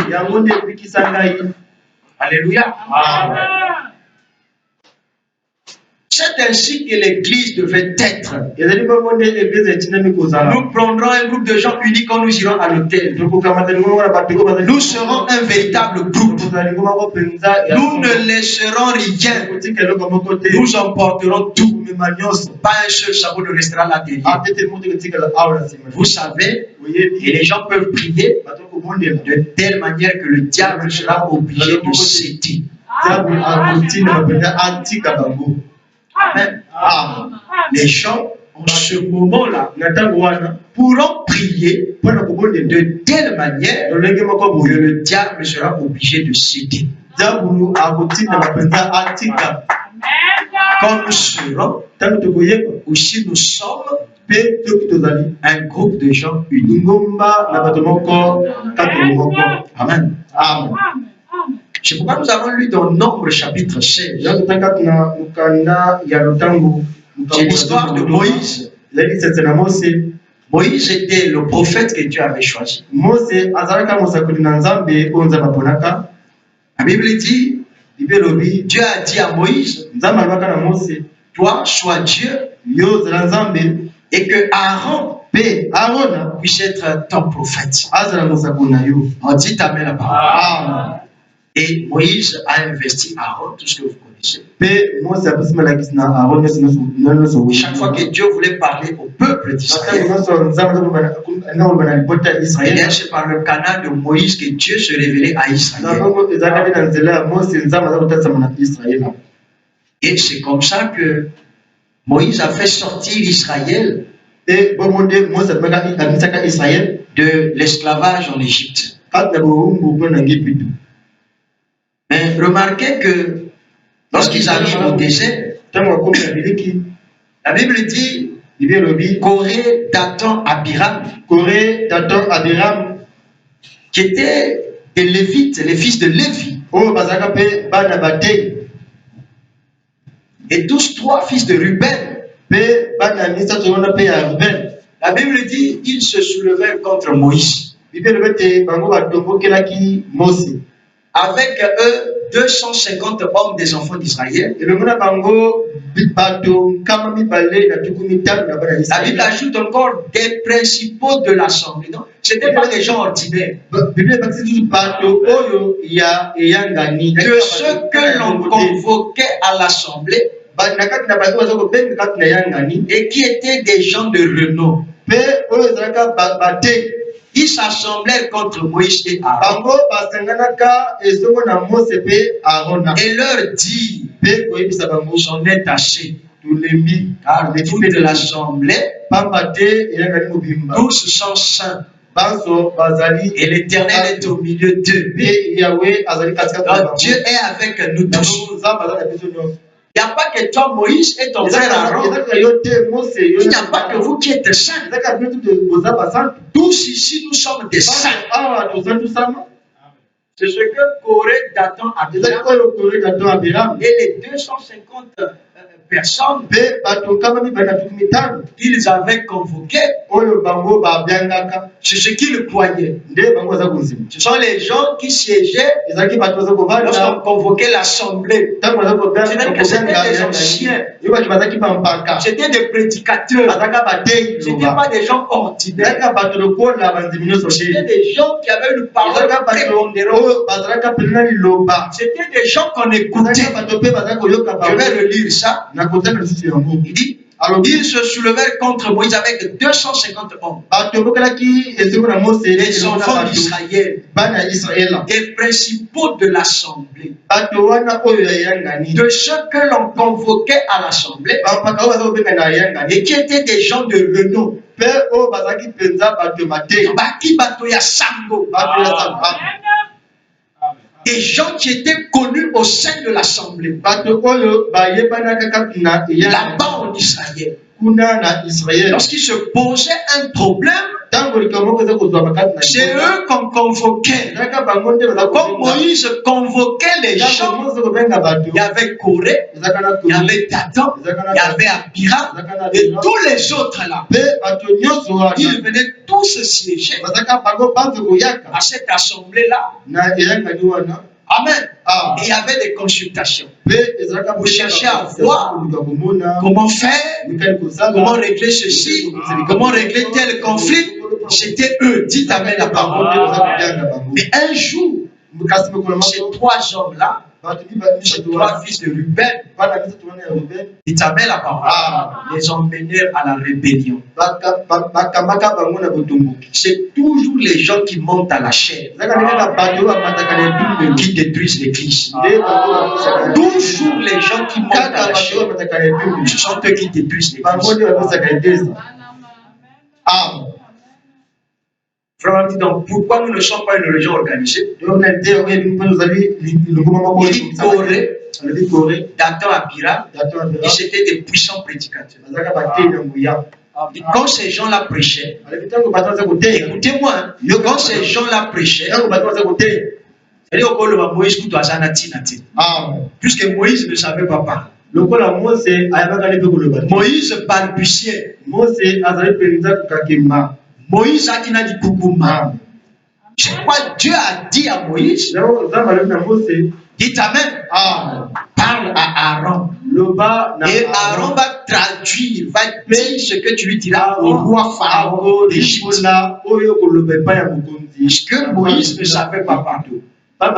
Alléluia. Amen. C'est ainsi que l'Église devait être. Nous prendrons un groupe de gens unis quand nous irons à l'hôtel. Nous serons un véritable groupe. Nous ne laisserons rien. Nous emporterons tout. Pas un seul sabot ne restera là derrière. Vous savez, et les gens peuvent prier de telle manière que le diable sera obligé de céder. Amen. Amen. Les gens, en ce moment-là, pourront prier de telle manière que le diable sera obligé de céder. Quand nous serons, ou si nous sommes un groupe de gens unis. Amen. Amen. C'est pourquoi nous avons lu dans Nombre chapitre 16. C'est l'histoire de Moïse. Moïse était le prophète que Dieu avait choisi. La Bible dit, Dieu a dit à Moïse, toi, sois Dieu, et que Aaron puisse être ton prophète. On dit amen la parole. Et Moïse a investi Aaron, tout ce que vous connaissez. Chaque fois que Dieu voulait parler au peuple d'Israël, c'est par le canal de Moïse que Dieu se révélait à Israël. Et c'est comme ça que Moïse a fait sortir Israël de l'esclavage en Égypte. Mais remarquez que lorsqu'ils arrivent au désert, la Bible dit Corée, Dathan, Abiram, qui étaient des Lévites, les fils de Lévi. Et tous trois fils de Ruben. La Bible dit ils se soulevèrent contre Moïse. Avec eux, 250 hommes des enfants d'Israël. La Bible ajoute encore des principaux de l'assemblée. Ce n'étaient pas des gens ordinaires. De ceux que l'on convoquait à l'assemblée et qui étaient des gens de renom. Ils s'assemblèrent contre Moïse et Aaron et leur dit, j'en ai assez. Car toute l'assemblée, tous sont saints. Et l'Éternel est au milieu d'eux. Donc Dieu est avec nous tous. Il n'y a pas que toi, Moïse, et ton frère Aaron. Il n'y a pas que vous qui êtes saints. Tous ici, nous sommes des saints. C'est ce que Corée, Dathan, Abiram et les 250 personnes qu'ils avaient convoquées. C'est ce qu'ils croyaient. Ce sont les gens qui siégeaient lorsqu'on convoquait l'assemblée. C'était des anciens. C'était des prédicateurs. Ce n'étaient pas des gens ordinaires. C'était des gens qui avaient une parole prépondérante. C'était des gens qu'on écoutait. Je vais relire ça. na kotala lisusu yango. Il dit, Alors, ils se soulevèrent contre Moïse avec 250 hommes, bato bokelaki esengo na Mose les enfants d'Israël, bana Israël, les principaux de l'assemblée, bato wana oyo yayangani, de ceux que l'on convoquait à l'assemblée bapaka oyo baza kobenga na yangani, et qui étaient des gens de renom. pe oyo bazalaki mpenza bato mateya, Baki bato ya sango, bato ya samba, des gens qui étaient connus au sein de l'assemblée, bato oyo bayebanaka kaka na yangani là-bas en Israël. kuna na Israël. Lorsqu'il se posait un problème, Tango likambo eza kozwa makati na c'est eux qu'on convoquait. kaka bango nde baza Comme Moïse convoquait les gens, Mose kobenga bato, il y avait Corée, ezaka na il y avait Dathan, il y avait Abiram, et tous les autres là. pe bato nyonso wana Ils venaient tous siéger bazaka bango banze koyaka à cette assemblée-là. na eyangani wana. Amen. Ah, Et il y avait des consultations. pe ezalaka Vous cherchez à voir komona comment faire, mikali kozala comment régler ceci, comment régler tel conflit. C'était eux. Dites Amen la parole. Mais un jour, kasi mokolo ces moko trois hommes-là, bato ces misato trois wana fils de Ruben, bana misato wana ya Ruben dites Amen la parole, ah les emmenèrent à la rébellion. bakambaka bango na botomboki. C'est toujours les gens qui montent à la chair ezaka ndenge na bato oyo bamataka na etumbelo qui détruisent l'église. nde bango bapesaka Toujours les gens qui montent kaka à la bato chair, oyo bamataka na etumbelo ce sont eux qui détruisent bango l'église. nde bapesaka edesa. Ah, Frère dit donc, pourquoi nous ne sommes pas une religion organisée? donc na te oyebi mpe ozali linguma moko Il dit Corée, alobi Corée Dathan, Abiram, dato ya ils étaient des puissants prédicateurs. bazalaka bateyi na nguya. Et quand ces gens-là prêchaient, alobi ntango bato baza koteya écoutez-moi, hein, quand ces gens-là prêchaient, ntango bato baza koteya c'est-à-dire que Moïse kutu azana tina te, ah puisque Moïse ne savait pas parler. lokola Mose ayebaka nde mpe koloba te. Moïse balbutiait. Mose azali mpenza kokakema. Moïse a dit na likukuma. Ah, Je crois que Dieu a dit à Moïse, yango nzambe alobi na Mose dites Amen, ah parle à Aaron. loba na Et Aaron va traduire, va dire ce que tu lui diras au roi Pharaon d'Égypte. akolimbola oyo koloba epai ya mokonzi. Parce que Moïse ne savait pas parler.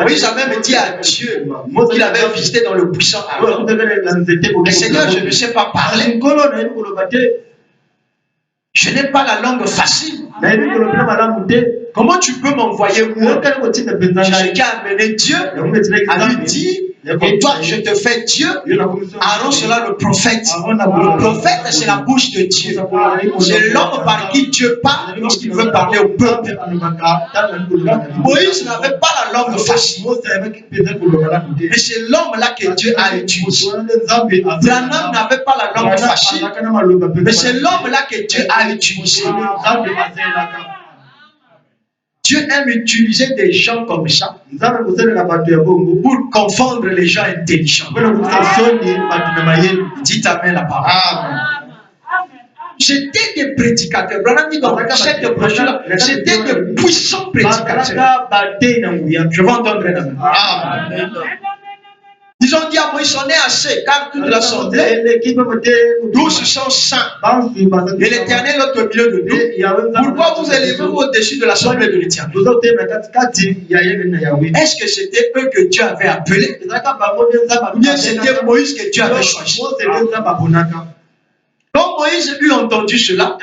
Moïse a même dit à Dieu qu'il avait visité dans le puissant Aaron. Mais Seigneur, je ne sais pas parler. Je n'ai pas la langue facile. Comment tu peux m'envoyer moi? C'est ce qui a amené Dieu à lui dire, et toi je te fais Dieu. Aaron sera le prophète. Le prophète c'est la bouche de Dieu. C'est l'homme par qui Dieu parle lorsqu'il veut parler au peuple. Moïse n'avait pas la langue facile. Mais c'est l'homme là que Dieu a utilisé. Branham n'avait pas la langue facile. Mais c'est l'homme là que Dieu a utilisé. Dieu aime utiliser des gens comme ça pour confondre les gens intelligents. Dites Amen la parole. C'était des prédicateurs. Branham dit donc, cette brochure-là, c'était des puissants prédicateurs. Je vais entendre un amen. Ils ont dit à Moïse, on est assez, car toute l'assemblée, nous sommes saints. Et l'Éternel est au milieu de nous. Pourquoi vous élevez-vous au-dessus de l'assemblée de l'Éternel? Est-ce que c'était eux que Dieu avait appelés? Ou bien c'était Moïse que Dieu avait choisi? Quand Moïse eut entendu cela,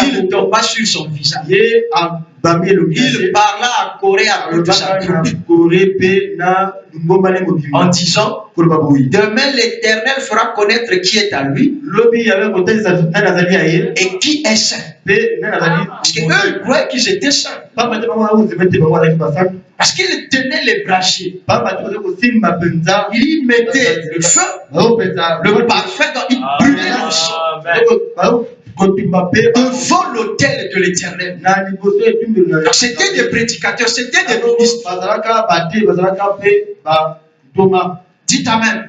il tomba sur son visage. Il parla à Corée à toute sa troupe en disant, demain l'Éternel fera connaître qui est à lui et qui est saint. Parce qu'eux ils croyaient qu'ils étaient saints. Parce qu'ils tenaient les brachiers. Il y mettait le feu, le parfum, il brûlait l'encens devant l'autel de l'Éternel. Donc c'était des prédicateurs, c'était des ministres. Dites Amen.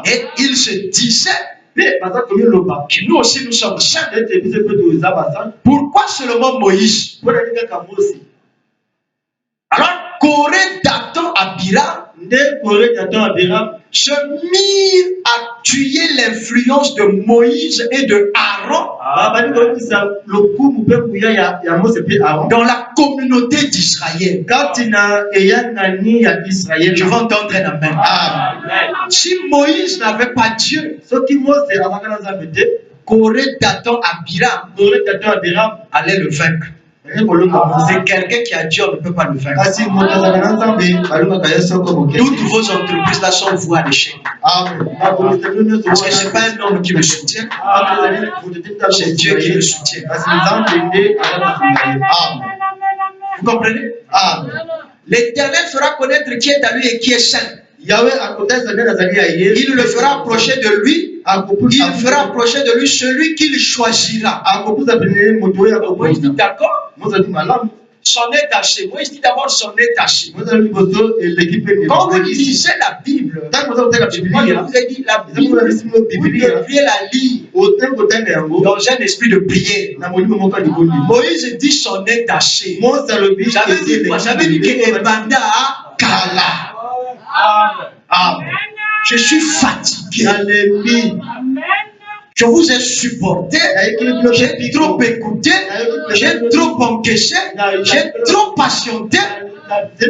Et ils se disaient que nous aussi nous sommes saints. Pourquoi seulement Moïse? Alors Corée, Dathan, Abiram se mirent à tuer l'influence de Moïse et de Aaron dans la communauté d'Israël. Je vais entendre un amen. Si Moïse n'avait pas Dieu, Corée, Dathan, Abiram allait le vaincre. C'est quelqu'un qui a Dieu, on ne peut pas le vaincre. Toutes vos entreprises là sont vouées à l'échec. Parce que ce n'est pas un homme qui me soutient, c'est Dieu qui me soutient. Vous comprenez? L'Éternel fera connaître qui est à lui et qui est saint. Il le fera approcher de lui. Il fera approcher de lui celui qu'il choisira. Moïse dit d'accord. Son nez taché. Moïse dit d'abord son nez taché. Quand vous lisez la Bible, moi je vous ai dit la Bible, vous devriez la lire dans un esprit de prière. Moïse dit son nez taché. J'avais dit quoi? J'avais dit que Ebanda Kala. Amen. Je suis fatigué. Je vous ai supporté. J'ai trop écouté. J'ai trop encaissé. J'ai trop patienté.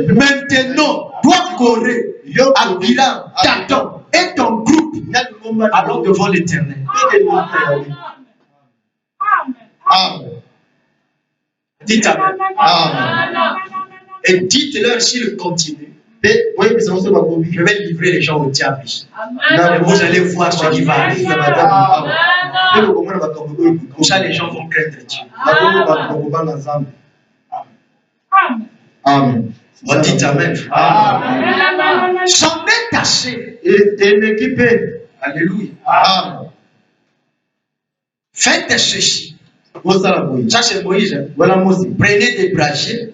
Maintenant, toi, Corée, Abiram, Dathan et ton groupe, allons devant l'Éternel. Dites Amen. Et dites-leur s'ils continuent. Je vais livrer les gens au diable. Et vous allez voir ce qui va arriver. Comme ça, les gens vont craindre Dieu. Amen. On dit Amen. S'en est taché. Alléluia. Amen. Faites ceci. Ça c'est Moïse. Prenez des brasiers.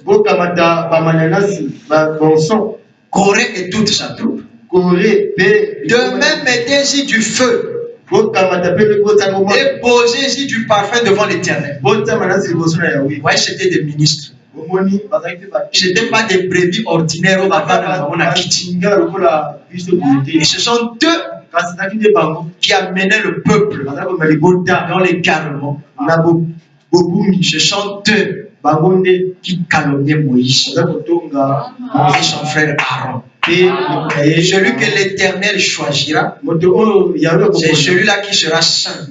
Corée et toute sa troupe. De même, mettez-y du feu. Et posez-y du parfum devant l'Éternel. Ouais, c'était des ministres. Ce n'étaient pas des brebis ordinaires. Et ce sont eux qui amenaient le peuple dans les garements. Ce sont eux qui calomniaient Moïse et son frère Aaron. Celui que l'Éternel choisira, c'est celui-là qui sera saint.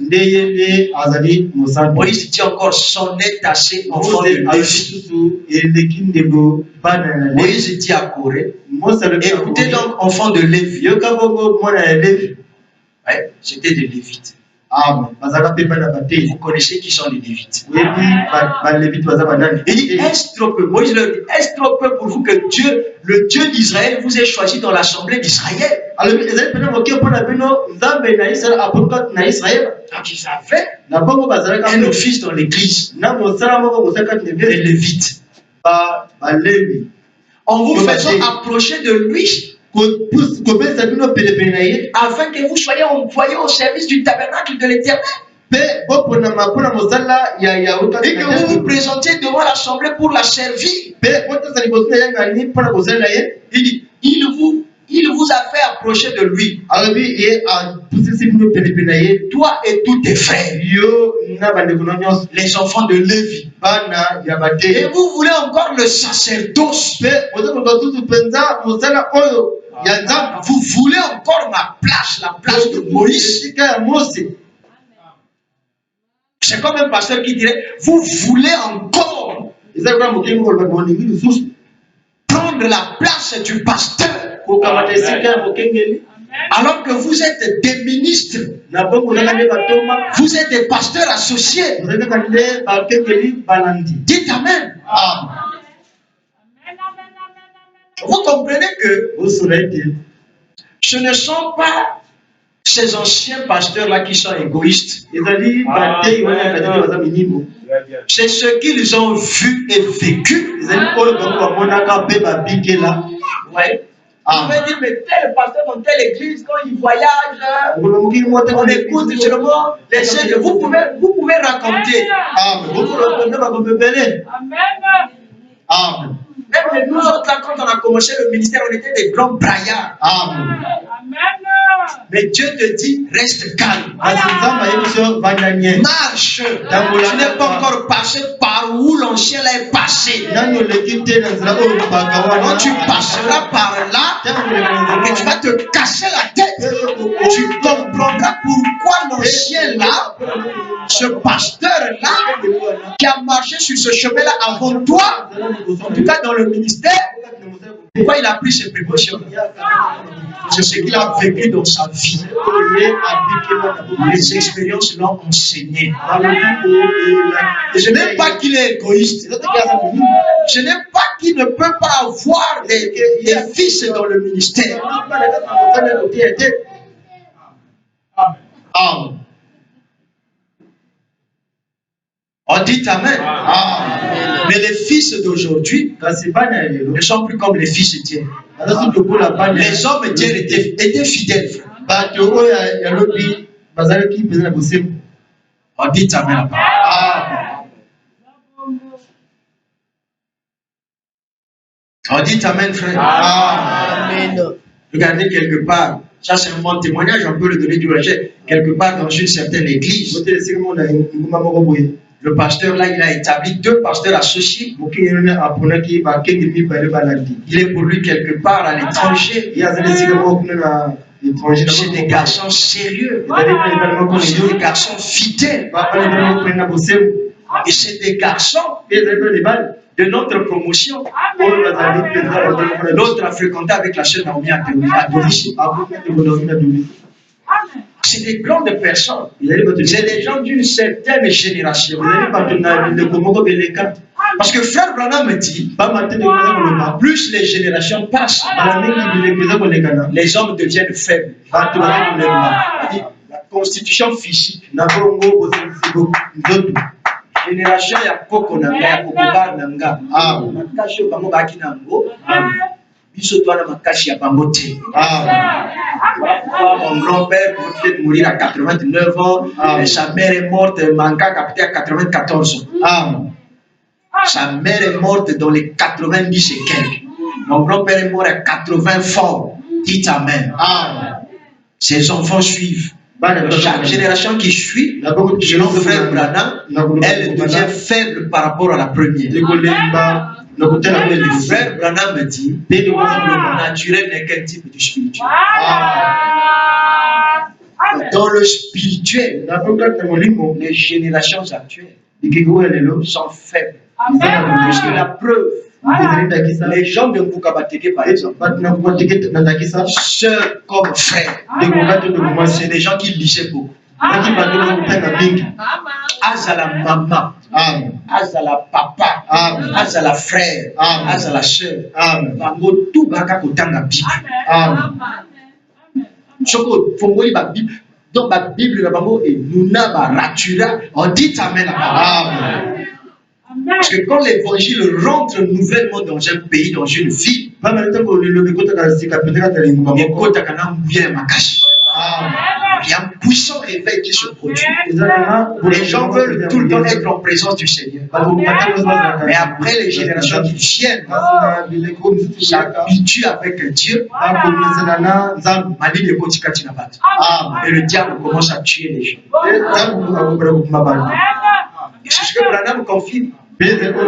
Moïse dit encore, son nez taché enfant de Lévi. Moïse dit à Corée, écoutez donc enfant de Lévi. Ouais, c'était des Lévites. Vous connaissez qui sont les Lévites. Il dit, est-ce trop peu? Moïse leur dit, est-ce trop peu pour vous que Dieu, le Dieu d'Israël, vous ait choisi dans l'assemblée d'Israël? Donc ils avaient un office dans l'église. Les Lévites. En vous faisant approcher de lui, afin que vous soyez envoyés au service du tabernacle de l'Éternel. Et que vous vous présentiez devant l'assemblée pour la servir. Il dit, il vous a fait approcher de lui. Toi et tous tes frères, les enfants de Lévi. Et vous voulez encore le sacerdoce. Vous voulez encore ma place, la place de Moïse. C'est comme un pasteur qui dirait, vous voulez encore prendre la place du pasteur. Alors que vous êtes des ministres, vous êtes des pasteurs associés. Dites Amen. Vous comprenez que ce ne sont pas ces anciens pasteurs-là qui sont égoïstes. C'est ce qu'ils ont vu et vécu. Ouais. On va dire, mais tel pasteur dans telle église, quand il voyage, on écoute seulement les chaînes. Vous pouvez raconter. Même nous autres, là, quand on a commencé le ministère, on était des grands braillards. Amen. Mais Dieu te dit, reste calme. Marche. Tu n'es pas encore passé par où l'ancien là est passé. Quand tu passeras par là, et tu vas te casser la tête. Tu comprendras pourquoi l'ancien là, ce pasteur-là, qui a marché sur ce chemin-là avant toi, en tout cas dans le ministère, pourquoi il a pris ses précautions? C'est ce qu'il a vécu dans sa vie. Les expériences l'ont enseigné. Je n'aime pas qu'il est égoïste. Je n'aime pas qu'il ne peut pas avoir des fils dans le ministère. Amen. On dit Amen. Mais les fils d'aujourd'hui ne sont plus comme les fils d'hier. Les hommes d'hier étaient fidèles. On dit Amen. On dit Amen, frère. Amen. Regardez quelque part. Ça, c'est un bon témoignage. On peut le donner du rejet. Quelque part dans une certaine église. Le pasteur là, il a établi 2 pasteurs associés. Il est pour lui quelque part à l'étranger. C'est des garçons sérieux. C'est des garçons fidèles. Et c'est des garçons de notre promotion. L'autre a fréquenté avec la sœur Naomi à Doris. C'est des grandes personnes. C'est des gens d'une certaine génération. Parce que frère Branham me dit, plus les générations passent, les hommes deviennent faibles. La constitution physique. Génération ya koko nanga ya kokobar nanga. Makashi bango baki nango. Biso toana makashi ya bango te. Mon grand-père venait de mourir à 89 ans. Sa mère est morte, Manga capté à 94 ans. Sa mère est morte dans les 90 et quelques. Mon grand-père est mort à 80 fort. Dites Amen. Ses enfants suivent. Chaque génération qui suit, selon frère Branham, elle devient faible par rapport à la première. Le frère Branham me dit, le naturel n'est qu'un type de spirituel. Dans le spirituel, les générations actuelles sont faibles. Parce que la preuve, les gens de Mbukabateke, par exemple, sœurs comme frères, c'est des gens qui lisaient beaucoup. Azala maman, azala papa, azala frère, azala sœur, bango tout baka kotanga Bible. Choko fongoli ba Bible, donc la Bible la bango et nuna ba ratura, on dit Amen. Parce que quand l'évangile rentre nouvellement dans un pays, dans une ville, il y a un puissant réveil qui se produit. Les gens veulent tout le temps être en présence du Seigneur. Mais après, les générations qui viennent s'habituent avec Dieu. Et le diable commence à tuer les gens. Et c'est ce que Branham confirme.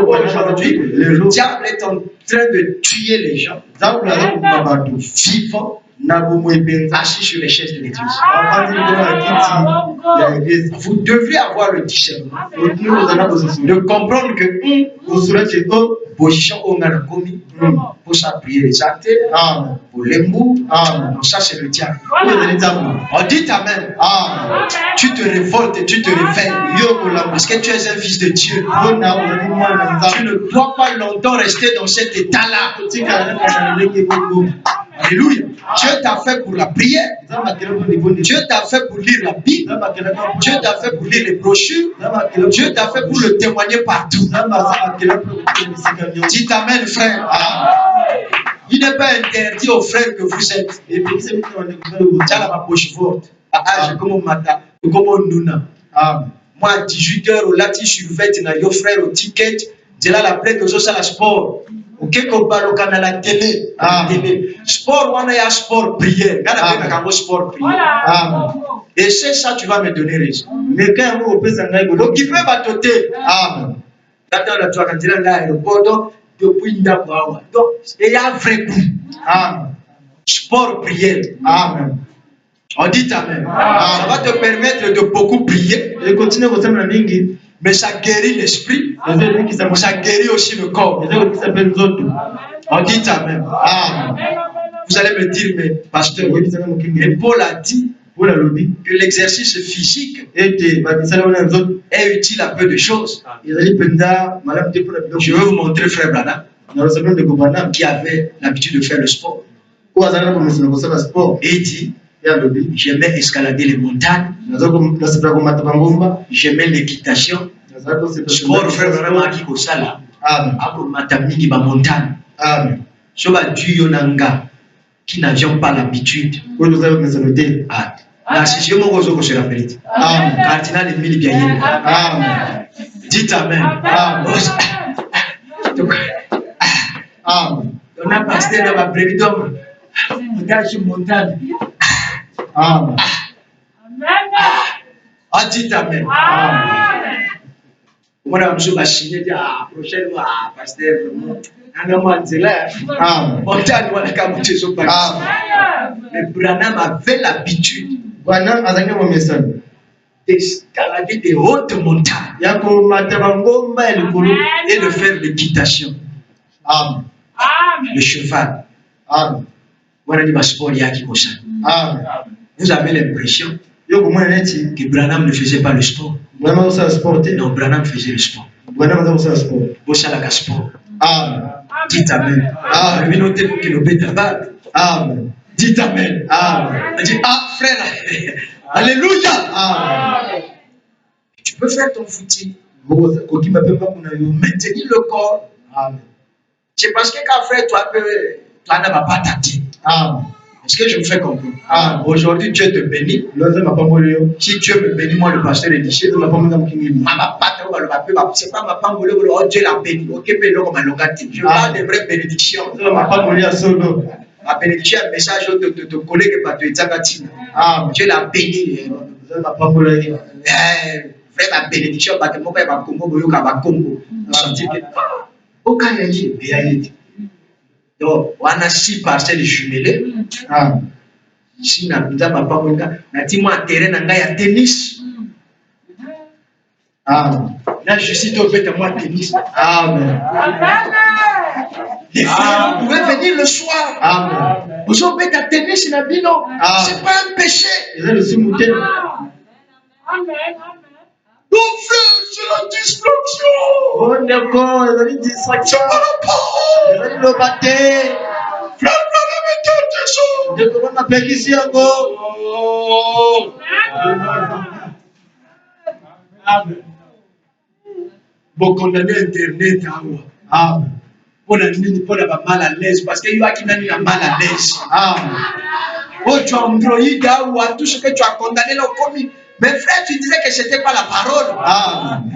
Aujourd'hui, le diable est en train de tuer les gens vivants, assis sur les chaises de l'église. Vous devriez avoir le discernement de comprendre que position on a commis pour sa prière les actes, pour les mots, ça c'est le diable. On dit Amen. Tu te révoltes et tu te réveilles parce que tu es un fils de Dieu. Tu ne dois pas longtemps rester dans cet état-là. Alléluia. Dieu t'a fait pour la prière. Dieu t'a fait pour lire la Bible. Dieu t'a fait pour lire les brochures. Dieu t'a fait pour le témoigner partout. Dites Amen, frère. Il n'est pas interdit aux frères que vous êtes. Moi, à 18h, au lati, je suis vêtu, yo frère, au ticket. C'est là la plaie que je fais la sport. Ukeko baloka na la télé. Sport, on a sport prière. Regarde sport prière. Et c'est ça, tu vas me donner raison. Donc, il peut batoter. Amen. Dans tu vas dire l'aéroport, depuis Ndabawa. Donc, il y a un vrai goût. Amen. Sport prière. Amen. On dit Amen. Ça va te permettre de beaucoup prier. Et continuer à mingi. Mais ça guérit l'esprit. Ça guérit aussi le corps. On dit Amen. Amen. Vous allez me dire, mais pasteur, mais Paul a dit que l'exercice physique est utile à peu de choses. Je vais vous montrer frère Branham qui avait l'habitude de faire le sport. Et il dit, j'aimais escalader les montagnes, j'aimais l'équitation. Sport frère Branham qui ko sala. Abo matamingi ba montagne. Amen. Soba duyo nanga qui n'avions pas l'habitude. La sixième roseau se rappelle. Amen. Cardinal Emile Biaye. Amen. Dites Amen. Amen. Amen. On a passé dans ma prévision. Montagne. Amen. Ah, dites Amen. Amen. On a signé la prochaine fois, pasteur. Mais Branham avait l'habitude d'escalader des hautes montagnes et de faire l'équitation. Amen. Le cheval. Amen. Vous avez l'impression que Branham ne faisait pas le sport. Non, Branham faisait le sport. Amen. Dites Amen. Amen. Amen. Dites Amen. Amen. Dites, ah frère. Alléluia. Amen. Tu peux faire ton footing. Maintenir le corps. Amen. C'est parce que quand frère, toi n'as pas tâté. Amen. Est-ce que je me fais comprendre? Aujourd'hui, Dieu te bénit. Si Dieu me bénit, moi, le pasteur est lycée, c'est pas ma pambole, Dieu l'a béni. Je parle de vraies bénédictions. Ma bénédiction, un message de ton collègue, Dieu l'a béni. Vraie bénédiction, donc, on a 6 parcelles jumelées. Si on a dit moi terrain de tennis. Là, je suis au fait de moi tennis. Amen. Les frères, vous pouvez venir le soir. Amen. Vous avez un tennis, ce n'est pas un péché. Amen. Non, frère, c'est la distraction. Oh, d'accord, c'est une distraction. C'est pas la parole. Frère, bon, condamner Internet. Amen. Pour la mal à l'aise, parce qu'il y a qui n'a mal à l'aise. Amen. Oh, tu as Android, ou tout ce que tu as condamné, le commis. Mais frère, tu disais que ce n'était pas la parole. Amen.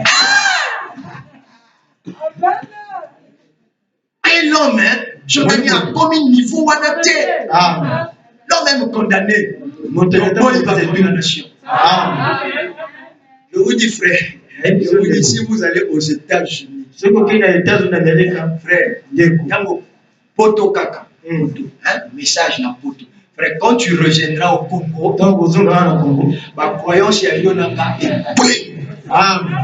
Et l'homme, je me dis à commis niveau ou à noter. Amen. L'homme est condamné. Amen. Je vous dis, frère, je vous dis, si vous allez aux États-Unis, frère, poto kaka, message na poto. Frère, quand tu reviendras au Congo, ma croyance est à Yonanga. Amen.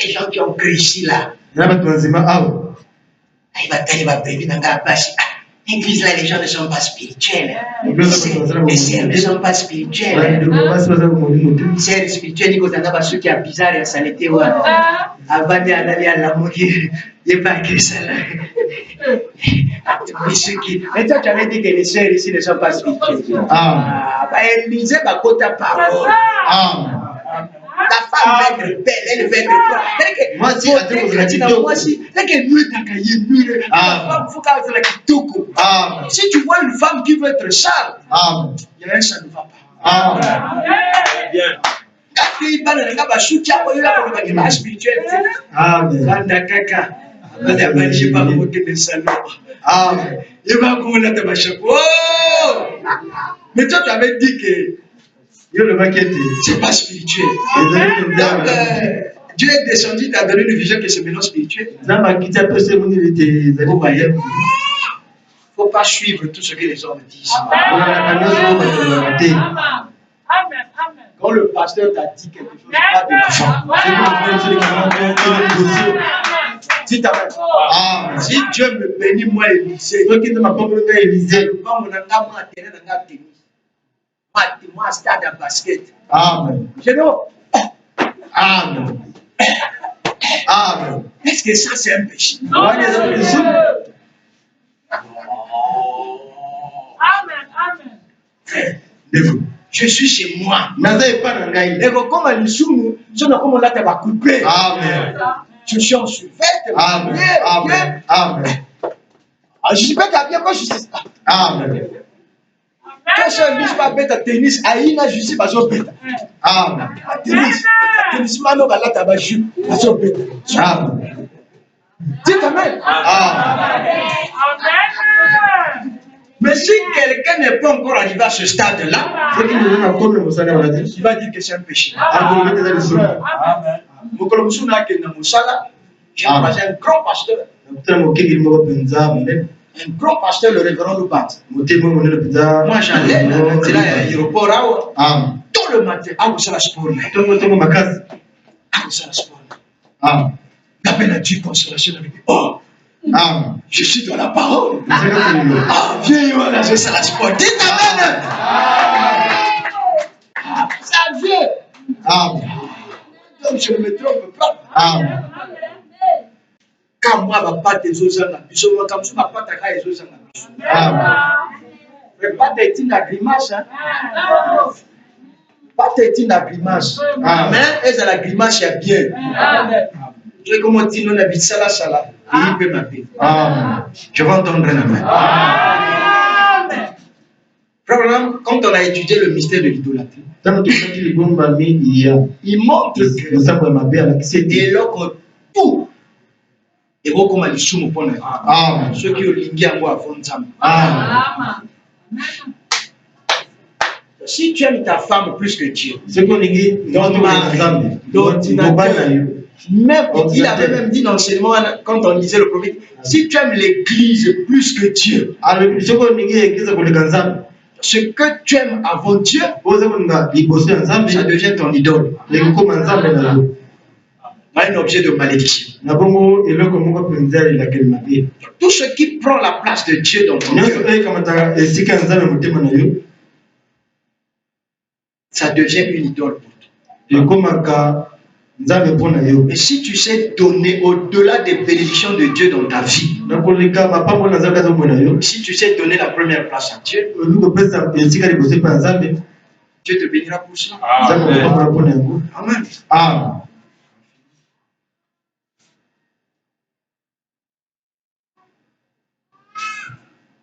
Les gens qui ont cru ici là. L'église là, les gens ne sont pas spirituels. Les sœurs ne sont pas spirituels. Les sœurs spirituelles, ceux qui ont bizarre et ça l'était. Avant d'aller à la mourir, il n'y a pas que ça là. Mais toi, tu avais dit que les sœurs ici ne sont pas spirituelles. Elle lisait ma côte à parole. La femme va être belle, elle va être belle. Moi, si tu vois une femme qui veut être sale, il y a un ça ne va pas. puis bana nanga ba soutien ko yola ko ba spirituel. Amen. Randa kaka. Bana ba je pas ko te salon. Amen. Il va comme là ta chapeau. Oh! Mais toi tu avais dit que Yo le maquette. c'est pas spirituel. Donc, Dieu est descendu, t'a donné une vision que c'est maintenant spirituel. Faut pas suivre tout ce que les hommes disent. Quand le pasteur t'a dit quelque chose, pas de la si Dieu me bénit, moi, Élisée, moi, stade à basket. Amen. Je dis, oh, Amen. Amen. est-ce que ça, c'est un péché? Je suis chez moi. Et comme à l'issue, je ne comme on l'a coupé. Amen. Je suis en survêt. Amen. Amen. Amen. Je ne suis pas bien quand je suis. Amen. Quand je ne suis pas bête à tennis, je suis pas bête. Amen. À tennis, maintenant, là, tu as joué. Amen. Dites Amen. Amen. Mais si quelqu'un n'est pas encore arrivé à ce stade-là, il va dire que c'est un péché. Amen. J'ai croisé un grand pasteur. Un grand pasteur, le révérend Loubat. Moi, j'allais à l'aéroport. Tout le matin, à la sport. D'appel à Dieu, consolation avec lui. Oh, je suis dans la parole. Viens, voilà, je sais la sport. Dites Amen. Ça vient. Donc, je ne me trompe pas. Quand moi, ma pâte est aux anges, comme ça, ma pâte est aux anges. Mais pâte est une grimace. Pâte est une grimace. Mais elle a la grimace, il y a bien. Je vais comment dire, on habite ça, là. Il peut m'appeler. Je vais entendre un amen. Problème, quand on a étudié le mystère de l'idolâtrie, il montre que dès lors que tout et vous comme les sous pour ceux qui ont lingué à moi avant ça. Si tu aimes ta femme plus que Dieu, même, il avait même dit dans l'enseignement quand on lisait le prophète, si tu aimes l'église plus que Dieu, ce que tu aimes avant Dieu, ça devient ton idole. Un objet de malédiction. Tout ce qui prend la place de Dieu dans ton cœur, ça devient une idole pour toi. Et si tu sais donner au-delà des bénédictions de Dieu dans ta vie, si tu sais donner la première place à Dieu, Dieu te bénira pour cela. Amen. Amen.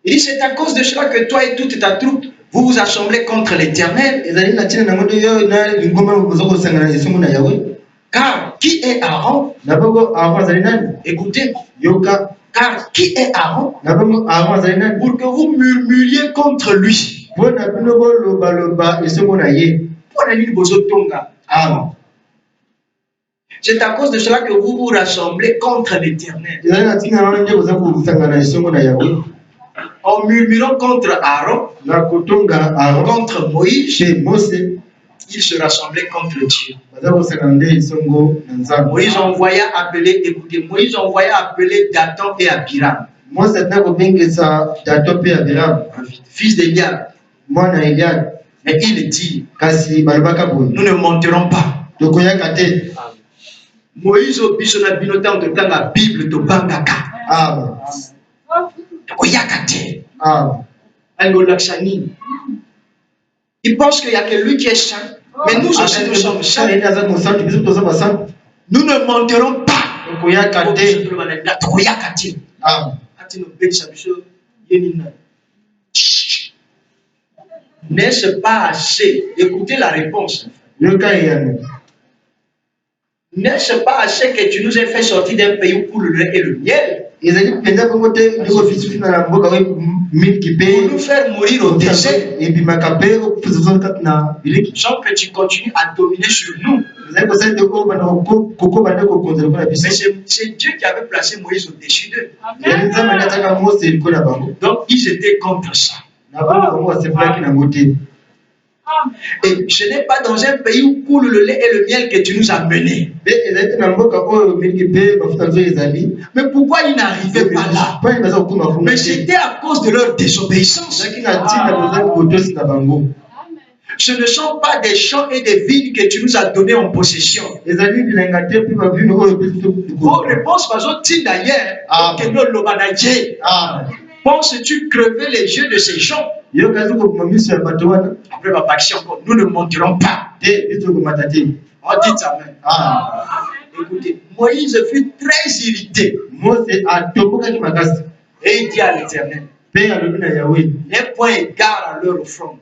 Il dit, c'est à cause de cela que toi et toute ta troupe, vous vous assemblez contre l'Éternel. Car qui est Aaron? Écoutez. Car qui est Aaron? Pour que vous murmuriez contre lui. C'est à cause de cela que vous vous rassemblez contre l'Éternel. En murmurant contre Aaron, contre Moïse, ils se rassemblaient contre Dieu. Moïse envoya appeler, écoutez, Moïse envoya appeler Dathan et Abiram, fils d'Eliab. Mais il dit, nous ne monterons pas. Moïse obisona binotan de temps la Bible de Bangaka. Il pense qu'il n'y a que lui qui est saint. Mais nous aussi, nous sommes saints. Nous ne monterons pas. N'est-ce pas assez? Écoutez la réponse. N'est-ce pas assez que tu nous aies fait sortir d'un pays où coule le lait et le miel ezali mpenza bongo te ndeko fisusu na mboka oyo miliki pour nous mpe faire mourir au désert ebimaka mpe okufuza kati na biliki sans que tu continues à dominer sur nous. ezali kosala te oyo banda kokoba nde kokonza lokola Mais biso c'est Dieu qui avait placé Moïse au-dessus d'eux. ezali nzambe nde ataka mose likolo na bango Donc ils étaient contre ça. na bango bango basepelaki nango te. Et ce n'est pas dans un pays où coule le lait et le miel que tu nous as menés. Mpe ezali te na mboka oyo miliki mpe mafuta nzoyi ezali Mais pourquoi ils n'arrivaient pas là? mpani baza kokoma kuna Mais te c'était à cause de leur désobéissance. ezalaki na ntina kozali kotosi na bango Ce ne sont pas des champs et des villes que tu nous as donnés en possession. ezali bilanga te mpe bavino oyo mpe Vos réponses sont d'ailleurs. Ah. Que nous l'obanaïe. Penses-tu crever les yeux de ces gens? yo kazi kokoma miso ya bato wana Après ma action, nous ne monterons pas. te biso tokomata te. On dit amen. Écoutez, Moïse fut très irrité mose atombokaki makasi et il dit à l'Éternel, mpe alobi na yawe n'aie point égard à leur offrande.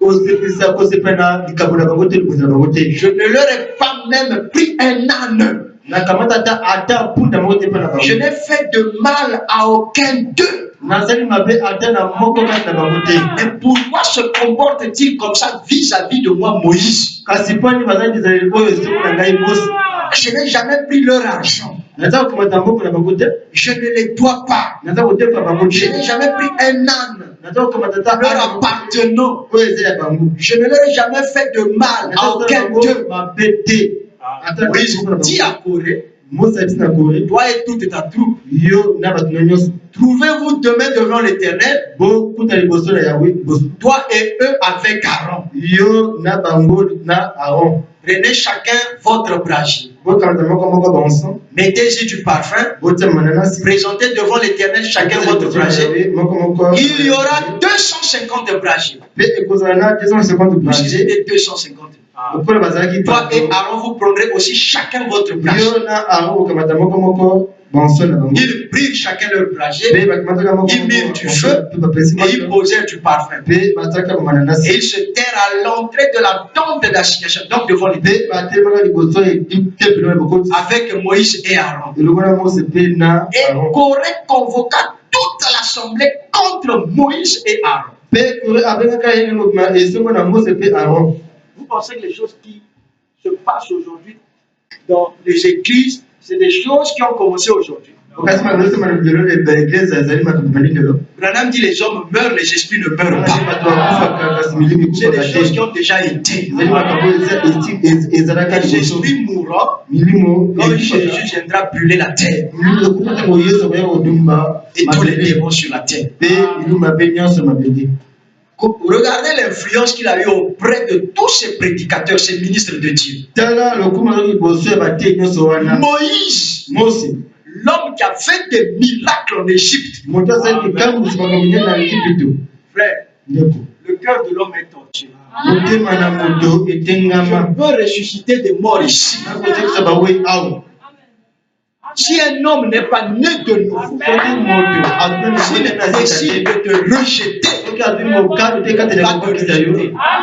kosepa na likambo na bango te likonzi na bango te Je ne leur ai pas même pris un âne. nakamata ata mpunda moko te mpa na bango Je n'ai fait de mal à aucun d'eux. nazali mabe ata na moko kati na bango te. Et pourquoi se comporte-t-il comme ça vis-à-vis de moi, Moïse? kasi mpani bazali bizaleli oyo esoko na ngai mose Je n'ai jamais pris leur argent. naza kokamata mboko na bango te Je ne les dois pas. naza kotepa bango Je te n'ai jamais pris un âne naza kokamata ta leur appartenant. oyo eza ya bango Je ne leur ai jamais fait de mal à aucun d'eux. mabe te ata Moïse dit à Corée, mose abisi na kore toi et toute ta troupe, yo na bato na nyonso trouvez-vous demain devant l'Éternel, bokuta liboso na yawe liboso toi et eux avec Aaron. yo na bango na aron Prenez chacun votre brasier. bokamata moko moko banso Mettez-y du parfum. botia mananasi Présentez devant l'Éternel chacun votre brasier. moko moko Il y aura 250 brasiers. mpe ekozala na 250 Puisque brasier c'était 250. lokola bazalaki Toi et Aaron, vous prendrez aussi chacun votre brasier. yo na aron bokamata moko moko banso na bango Ils prirent chacun leur brasier mpe bakamataka moko Ils mirent du feu. mpe bapesi et ils posèrent du parfum. mpe batiaka Et bamananasi ils se terrent à l'entrée de la tente d'assignation, donc devant l'Éternel, mpe batelemaka liboso tempelo na bokoti avec Moïse et Aaron. elongo na mose mpe na Et aron Corée convoqua toute l'assemblée contre Moïse et Aaron. mpe kore abengaka yenge mokima esongo na mose mpe aron. Vous pensez que les choses qui se passent aujourd'hui dans les églises, c'est des choses qui ont commencé aujourd'hui. okasi makambo nyonso malobelo baeglise ezali makambo malingelo Branham dit les hommes meurent, les esprits ne meurent kasi pas. bato bakufaka kasi milimo C'est ekufaka des choses qui te ont déjà été. ezali makambo ezalaka Les liboso esprits mourants, milimo quand ekufaka Jésus viendra brûler la terre milimo ekufa ntango yesu akoya kodumba et tous les mabele démons sur la terre. mpe milimo mabe nyonso mabele. Regardez l'influence qu'il a eu auprès de tous ces prédicateurs, ces ministres de Dieu. tala lokumu azoki liboso ya batei nyonso wana Moïse, mose l'homme qui a fait des miracles en Égypte. moto asali likambusi makambo minene na egipito Frère, ndeko le cœur de l'homme est torturé. motema na moto etengama Je peux ressusciter des morts ici. nakotekisa bawei awa Si un homme n'est pas né de nouveau, soki moto azwi s'il décide de te rejeter, soki azwi mokano te kati na kokokisa yo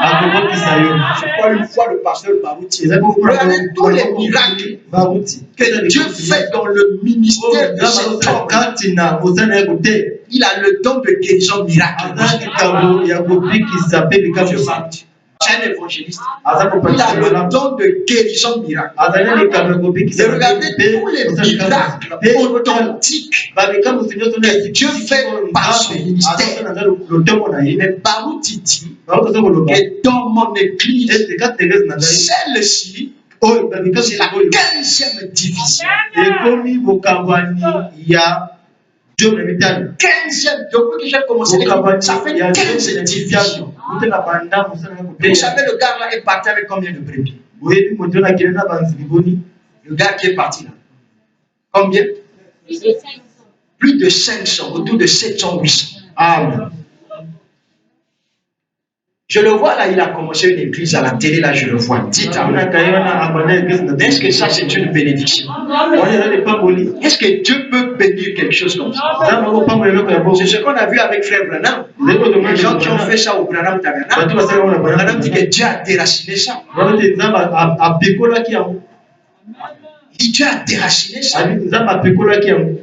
akokokisa yo je crois une fois le pasteur Barouti. eza Regardez tous les miracles baruti que Dieu fait dans le ministère de cet homme. kati na mosala ya kote Il a le don de guérison miracle. aza likambo ya kobikisa mpe likambo C'est un évangéliste. aza Il kopakisa a le malamu don de guérison miracle. azali likambo ya kobikisa Et regardez tous les miracles authentiques balikambusi nyonso que Dieu fait par son ministère. lotembo na ye Mais Barouti dit baotoza koloba que dans mon église, ete kati na eglise na ngai celle-ci, oyo c'est balikambusi la oyo 15e division. ekomi bokambwani ya job na mitano 15e, depuis que j'ai commencé, bokambwani ça fait ya 15 divisions. ute na banda mosala ya Vous koteya savez, le gars là est parti avec combien de brebis? boyebi moto na kende na banzili boni Le gars qui est parti là. Combien? Plus de 500, autour de 700, 800. awa Je le vois là, il a commencé une église à la télé, là, je le vois. Dites à moi. amonaka ye wana abanda eglise na Est-ce que ça, c'est une bénédiction? wana eza lepamboli Est-ce que Dieu peut bénir quelque chose comme ça? eza bakopambola eloko ya C'est ce qu'on a vu avec frère Branham. Les gens qui ont fait ça au Branham Tabernacle. bato basala wana Branham dit que Dieu a déraciné ça. wana te nzambe apekolaki yango Il dit, Dieu a déraciné ça. Abi nzambe apekolaki yango.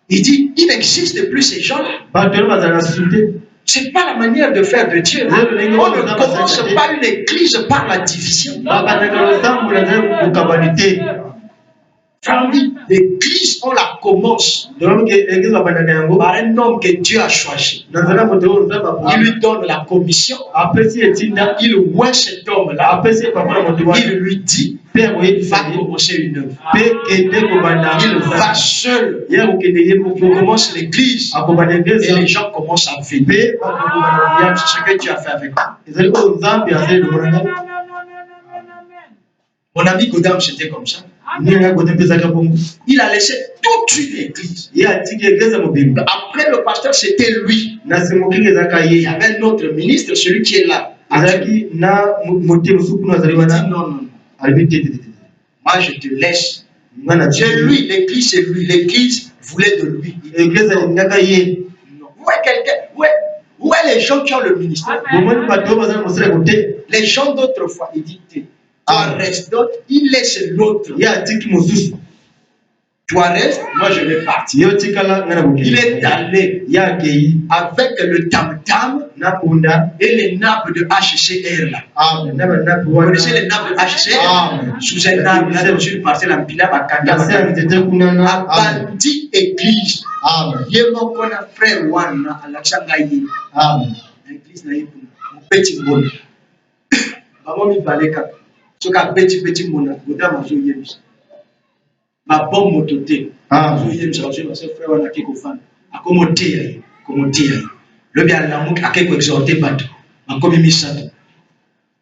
Il dit, il n'existe plus ces gens-là. Bato oyo bazala na sude. C'est pas la manière de faire de Dieu. On ne commence pas une église par la division. Babandaka losambo nazali kokabani te. Famille, l'église, on la commence Donc église babandaka yango. par un homme que Dieu a choisi. Nazala moto oyo nzambe Il apesi. lui donne la commission. Apesi etinda. Il voit cet homme-là. Apesi papa na moto wana. Il lui dit, Père oyebisa va ye. commencer une œuvre. Mpe kende kobanda. Il va seul. Ye akokende ye Il moko. commence l'église. Akobanda Et église. les gens commencent à venir. Mpe bato kobanda C'est ce que tu as fait avec moi. ezali oyo nzambe azali lokola ngai. Mon ami Godam, c'était comme ça. Ndenge akote mpezaka bongo. Il a laissé toute une église. Ye atiki église mobimba. Après le pasteur, c'était lui. Na se mokinga ezalaka Il y ye. avait notre ministre, celui qui est là. Azalaki na mote mosusu kuna azali Il dit, wana. non, non, non. Alobi te te te te. Moi, je te laisse. Nga na C'est lui, l'église, c'est lui. L'église voulait de lui. église alingaka ye. Non. Où est les gens qui ont le ministère? Bomoni bato oyo bazali mosala kote. Les gens d'autrefois, il dit, toi Ah. reste d'autres, il laisse l'autre. Ye atiki mosusu. Toi reste, moi je vais partir. Ye otikala nga na Il est bokende. allé Ye akei avec le tam-tam na punda. et les nappes de HCR là. Amen. Na banapi Vous wana. connaissez les nappes de HCR? Amen. Sous un arbre, là, dans une parcelle en pila, Na se ya bakanga. nzete kuna na. Amen. Abandi église. Amen. Ye moko na frère wana alakisanga ye. Amen. Église na ye kuna. Petit mbona. Bango mibale kaka. Soki abeti mbona, Godam azoyebisa. Mabom moto te. Amen. Azoyebisa bazoyebisa frère wana ake kofanda. Akomoteya ye. Komoteya ye. Lobi alamuki ake koexhorte bato. Bakomi misato.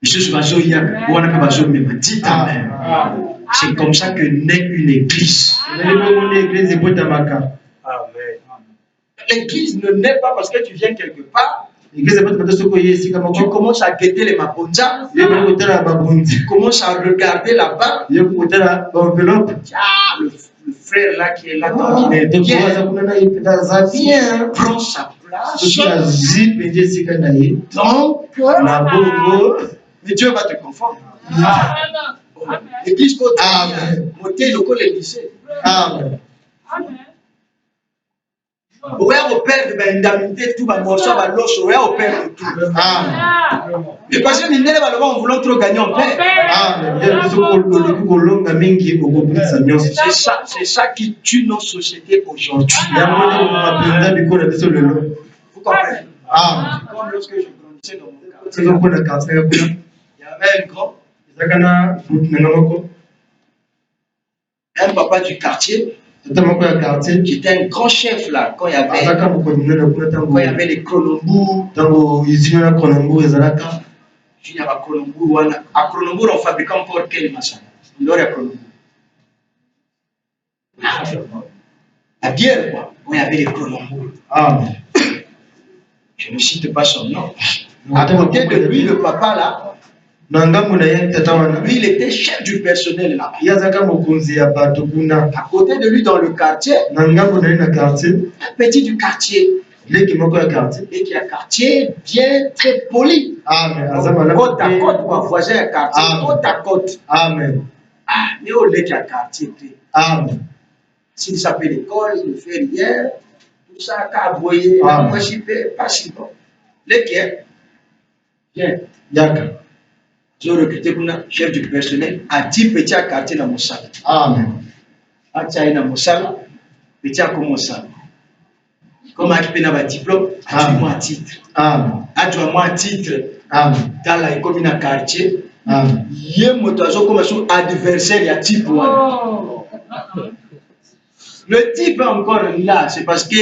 Misusu bazoyaka. Wana mpe bazomema. Dites amen. Amen. C'est comme ça que naît une église. Ezali bongo nde église ebotamaka. L'église ne naît pas parce que tu viens quelque part. Église ebotamaka soki oye esika Tu moko. commences à guetter les mabonza. Ye bali kotala babonzi. Tu commences à regarder là-bas. Ye kotala baenveloppe. Ah, le frère là qui est là, donc il est Tokowaza bien. kuna na ye mpe aza bien. Prend sa place. Soki azwi mpenza esika na ye. Donc, Na bongo. mais Dieu va te confondre. Amen. L'église côté, Amen. monter le col et lycée. Amen. Ouais, au père de l'indemnité, tout va morceau, va l'os, ouais, au père de tout. Amen. Mais parce que nous n'avons en voulant trop gagner en paix. Amen. Ye soki oloki kolonga mingi okobulisa nyonso. C'est ça qui tue nos sociétés aujourd'hui. Yango nde kokoma mpenza bikola biso lelo. Vous comprenez? Amen. Comme lorsque je grandissais dans mon quartier, Soki okona quartier ya kuna. il y avait un grand, Ezaka na butu na nga moko. un papa du quartier, Tata moko ya quartier. qui était un grand chef là, quand Azaka mokonzi munene kuna il y avait les Cronenbourg. ntango usine wana Cronenbourg ezalaka. Il y avait Cronenbourg. À Cronenbourg, on fabriquait encore quel machin? Il y a Cronenbourg. La bière, quoi. Il y avait les Cronenbourg. Amen. Je ne cite pas son nom. À côté de lui, le papa là, Na ngambo na ye tata wana. lui, il était chef du personnel là-bas. Ye azaka mokonzi ya bato kuna. À côté de lui, dans le quartier, Na ngambo na ye na quartier. un petit du quartier. Leki moko ya quartier. Et qui a un quartier bien très poli. Amen. Aza malamu Côte à te. côte, quoi. Voisin à quartier, Ah. côte à côte. Amen. Ah, mais au lait qui a quartier. Amen. S'il s'appelle l'école, il ne fait rien. Tout ça, qu'à voyer. Ah. Moi, j'y vais pas si bon. Les qui est bien. Yaka. J'ai recruté pour un chef du personnel à 10 petits à quartier dans mon salle. Amen. À Tchaï dans mon salle, petit à comme mon salle. Comme à qui un diplôme, à Ah. moi à titre. Amen. À tu moi à titre Amen. dans la commune à quartier. Amen. Il y a un moto comme son adversaire, il y a type one. Le type est encore là, c'est parce que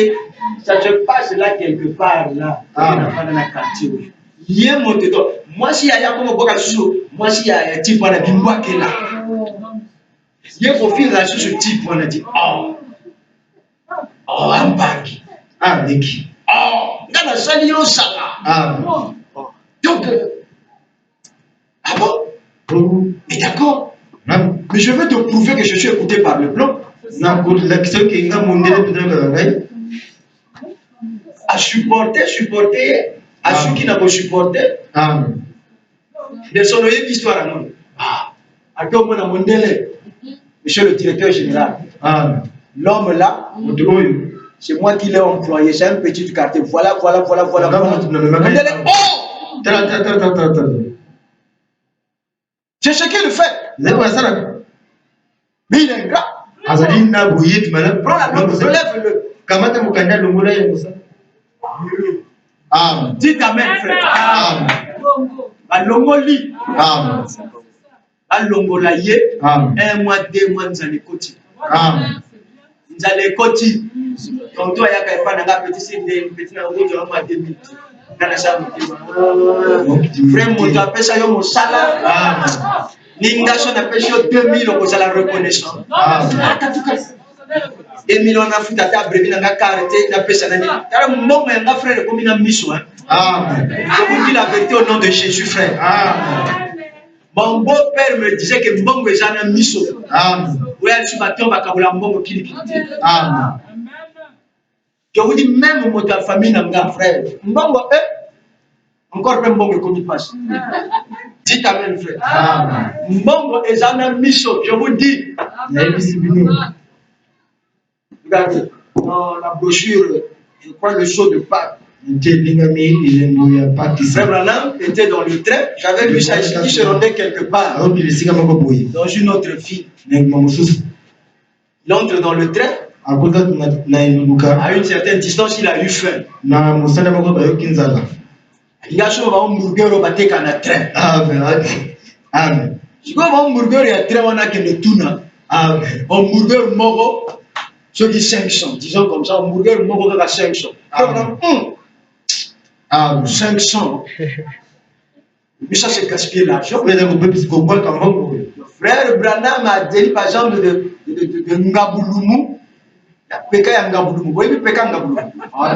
ça se passe là quelque part là. Ah. Dans le quartier. Il y a un moto. Moi, si il y a comme un sous, moi, si il y a un type, on a dit, moi, qui est là. Il y a un profil là sur ce type, on a dit, oh, un bague. Ah, Leki. Oh, dans la salle, il y a un salaire. Amen. Donc, ah bon? Oh. Mais d'accord. Nam. Mais je veux te prouver que je suis écouté par le blanc. Na kolakisa oke nga mondele mpenza kaka ngai. À supporter, à ceux qui n'ont pas supporté. Amen. De son oeil, l'histoire à nous. Ah, Attends, mon Mondele, monsieur le directeur général. Amen. L'homme là, c'est moi qui l'ai employé. J'ai un petit quartier. Voilà. Mondele, oh! C'est ce qu'il fait. Mais il est ingrat. Prends la langue, relève-le. Amen. Dites amen, frère. Amen. Alongoli. Amen. Alongolaye. Amen. 1 mois, 2 mois, nous allons côté. Amen. Nous allons côté. Donc, toi, il y a un petit mois 2000. Frère, mon Dieu, appelle ça mon salaire. N'ingation appelle ça 2000 au la reconnaissance. 2000 on a foutu à ta brevi dans la carte, la personne. Car mon frère comme une mission. Amen. Je vous dis la vérité au nom de Jésus, frère. Amen. Mon beau-père me disait que Mbongo est un mission. Amen. Oui, elle va tomber Mbongo qui. Amen. Je vous dis, même mon famille n'a pas frère. Mbongo, encore même Mbongo comme il passe. Dites amen, frère. Amen. Mbongo est un mission. Je vous dis. Regardez, dans la brochure, je crois le show de Pâques. Frère Branham était dans le train. J'avais vu ça ici. Il se rendait quelque part. Dans une autre ville. Il entre dans le train. À une certaine distance, il a eu faim. Il a acheté un hamburger au bateau dans le train. Amen. Si vous avez un hamburger et un train, on a que le tuna. Un hamburger moro, ceux qui 500. Disons comme ça, un hamburger moro à 500. Amen. 500. Mais ça, c'est gaspiller l'argent. Frère Branham a dit, par exemple, de Ngabulumu. Peka ya Ngabulumu. Vous voyez, Peka Ngabulumu.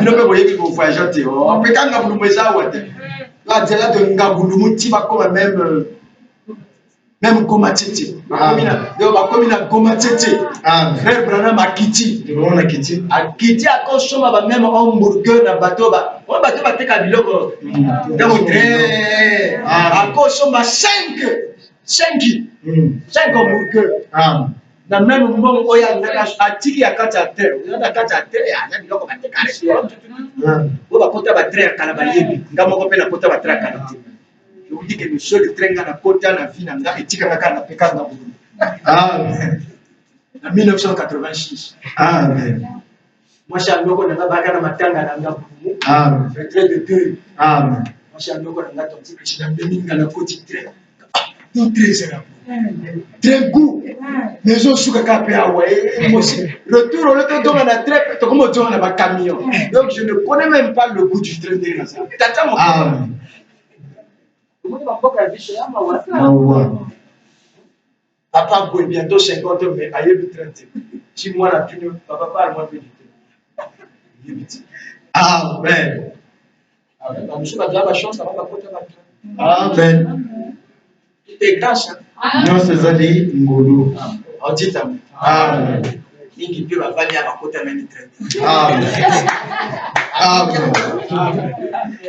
Vous voyez qu'il faut voyager. Peka Ngabulumu, c'est ça. Là, de Ngabulumu, tu vas comme même Gomatete. Comme une Gomatete. Frère Branham a quitté. A quitté à consommer même hamburger dans le bateau. On va te battre à biloko. Dans le train. A consommer 5 hamburgers. Na même mbongo oya atiki ya kati ya terre. Oya kati ya terre ya biloko bateka restaurant. Bo ba kota ba train kala ba yebi. Ngamo ko pe na kota ba train kala. Je vous dis que le seul train na kota na vie na nga etika na kana peka na budu. Amen. En 1986. Amen. Moi j'ai un logo na nga baka na matanga na nga budu. Amen. Retrait de deux. Amen. Moi j'ai un logo na nga tonti président Beninga na koti train. Tout très c'est très goût. Mais je suis capable retour au lieu de donner la traite, comme on dit on a un camion. Donc je ne connais même pas le goût du train de la salle. T'attends mon frère. Papa boit bientôt 50 ans, mais aïe le train. Si moi la tune, papa parle moi de du Amen. Amen. C'est grâce. Non, c'est ça dit Ngolo. On dit amen. Amen. Il peut avoir à la côte amen. Amen. Amen.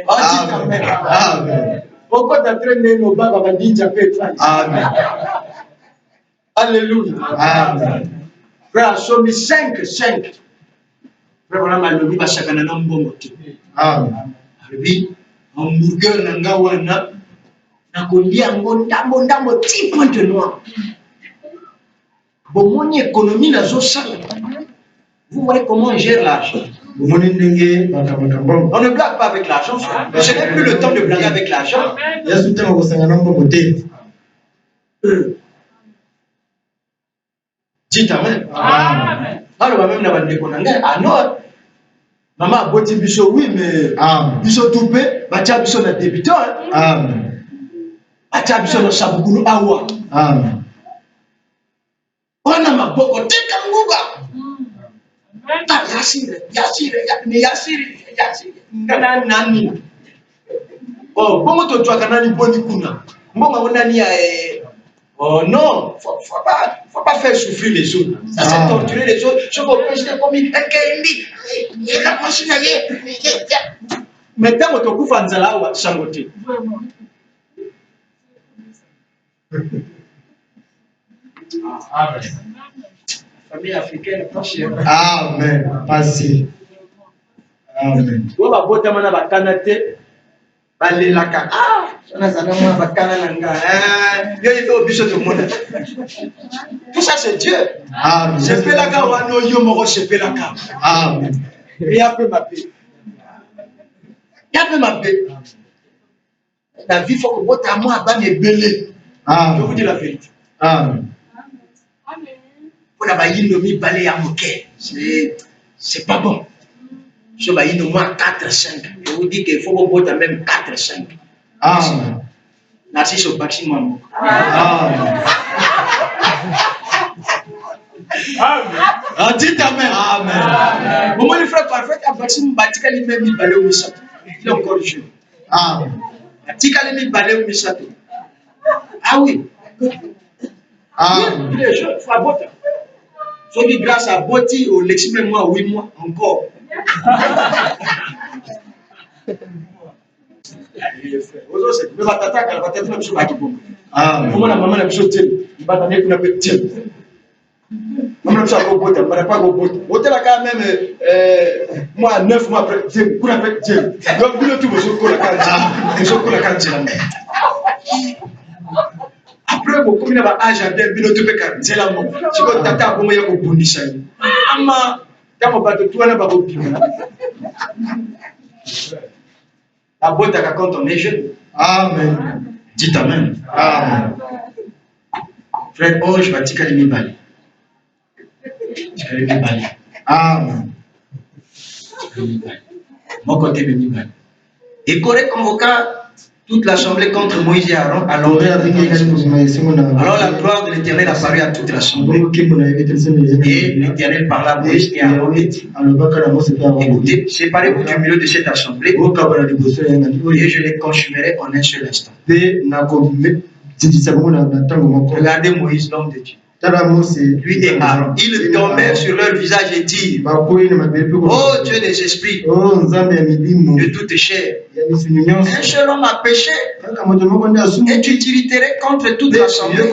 On dit amen. Amen. Pourquoi tu as traîné nos bas va dire Japé? Amen. Alléluia. Amen. Frère, somme 5. Frère, on a mal le chacun n'a pas bon. Amen. Oui, hamburger nanga wana. Nakolia ndambo ti pointe noire. Bon, mon économie na zo ça. Vous voyez comment on gère l'argent. On ne blague pas avec l'argent. Je n'ai plus le temps de blaguer avec l'argent. Dites amen. Alors, même dans le Konanga, à Nord, maman a botti biso, oui, mais biso toupé, batia biso na débutant. Amen. Batia biso na sabugulu awa. Amen. Wana maboko teka nguga. Yasiri. Ngana nani. Oh, bongo to twa kanani boni kuna. Mbongo nani ya oh non, faut pas faire souffrir les autres. Ça c'est torturer les autres. Je peux pas comme il kendi. La machine est. Maintenant to kufa nzala wa sangote. Amen. Famille africaine, pas cher. Amen. Passez. Amen. Vous va botter mana bakana te. Balelaka. Ah, ça n'a pas bakana nanga. Yo il fait au biso tout le monde. Tout ça c'est Dieu. Amen. Je fais la ka wano yo moko je fais la ka. Amen. Et après ma paix. Et après ma paix. La vie faut que botter à moi ban ebele. Je vous dis la vérité. Amen. Pour la baïno mi balé à moquer. C'est pas bon. Je vais au moins 4-5. Je vous dis qu'il faut que vous même 4-5. Amen. Narcisse au bâtiment. Amen. Ah, dites Amen. Amen. Comment les frères parfaits, à bâtiment, bâtika les mêmes mi balé au misato. Il est encore jeune. Amen. Bâtika les mi balé au misato. Ah oui. Amen. Il est jeune, il faut aborder. Soit dit grâce à Boti, au Lexi, même moi, 8 mois encore. Moi, 9 mois après, donc, après, vous communez à âge à bien, vous ne pas c'est la mort. Si vous tata, vous m'avez bondissé. Ama, quand vous battez tout, on a pas compris. La boîte à quand on est jeune. Amen. Dites Amen. Amen. Frère, oh, je vais dire qu'elle est mi-balle. Je vais mi-balle. Amen. Mon côté est mi-balle. Et Corée convoqua toute l'assemblée contre Moïse et Aaron à l'envers. Alors la gloire de l'Éternel apparut à toute l'assemblée. Et l'Éternel parla à Moïse et à Aaron et dit, écoutez, séparez-vous du milieu de cette assemblée et je les consumerai en un seul instant. Regardez Moïse, l'homme de Dieu. Lui et Aaron, ils tombèrent sur leur visage et dirent, oh Dieu des esprits, de toute chair, un seul homme a péché et tu t'irriterais contre toute l'assemblée.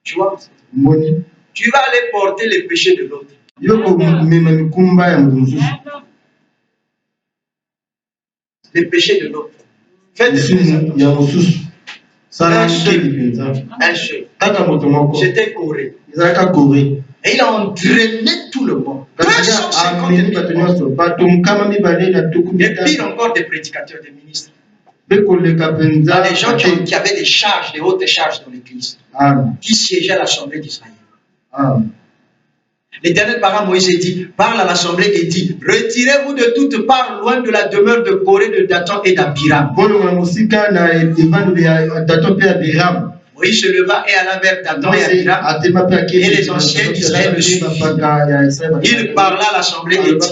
Tu vois, tu vas aller porter les péchés de l'autre. Les péchés de l'autre. Faites des un seul. C'était Corée. Et il a entraîné tout le monde. 250 000. Et pire encore des prédicateurs, des ministres. Des gens qui avaient des charges, des hautes charges dans l'église, qui siégeaient à l'assemblée d'Israël. L'Éternel parla à Moïse et dit, parle à l'assemblée et dit, retirez-vous de toutes parts loin de la demeure de Corée, de Dathan et d'Abiram. Moïse se leva et alla vers Dathan et Abiram, et les anciens d'Israël le suivirent. Il parla à l'assemblée et dit,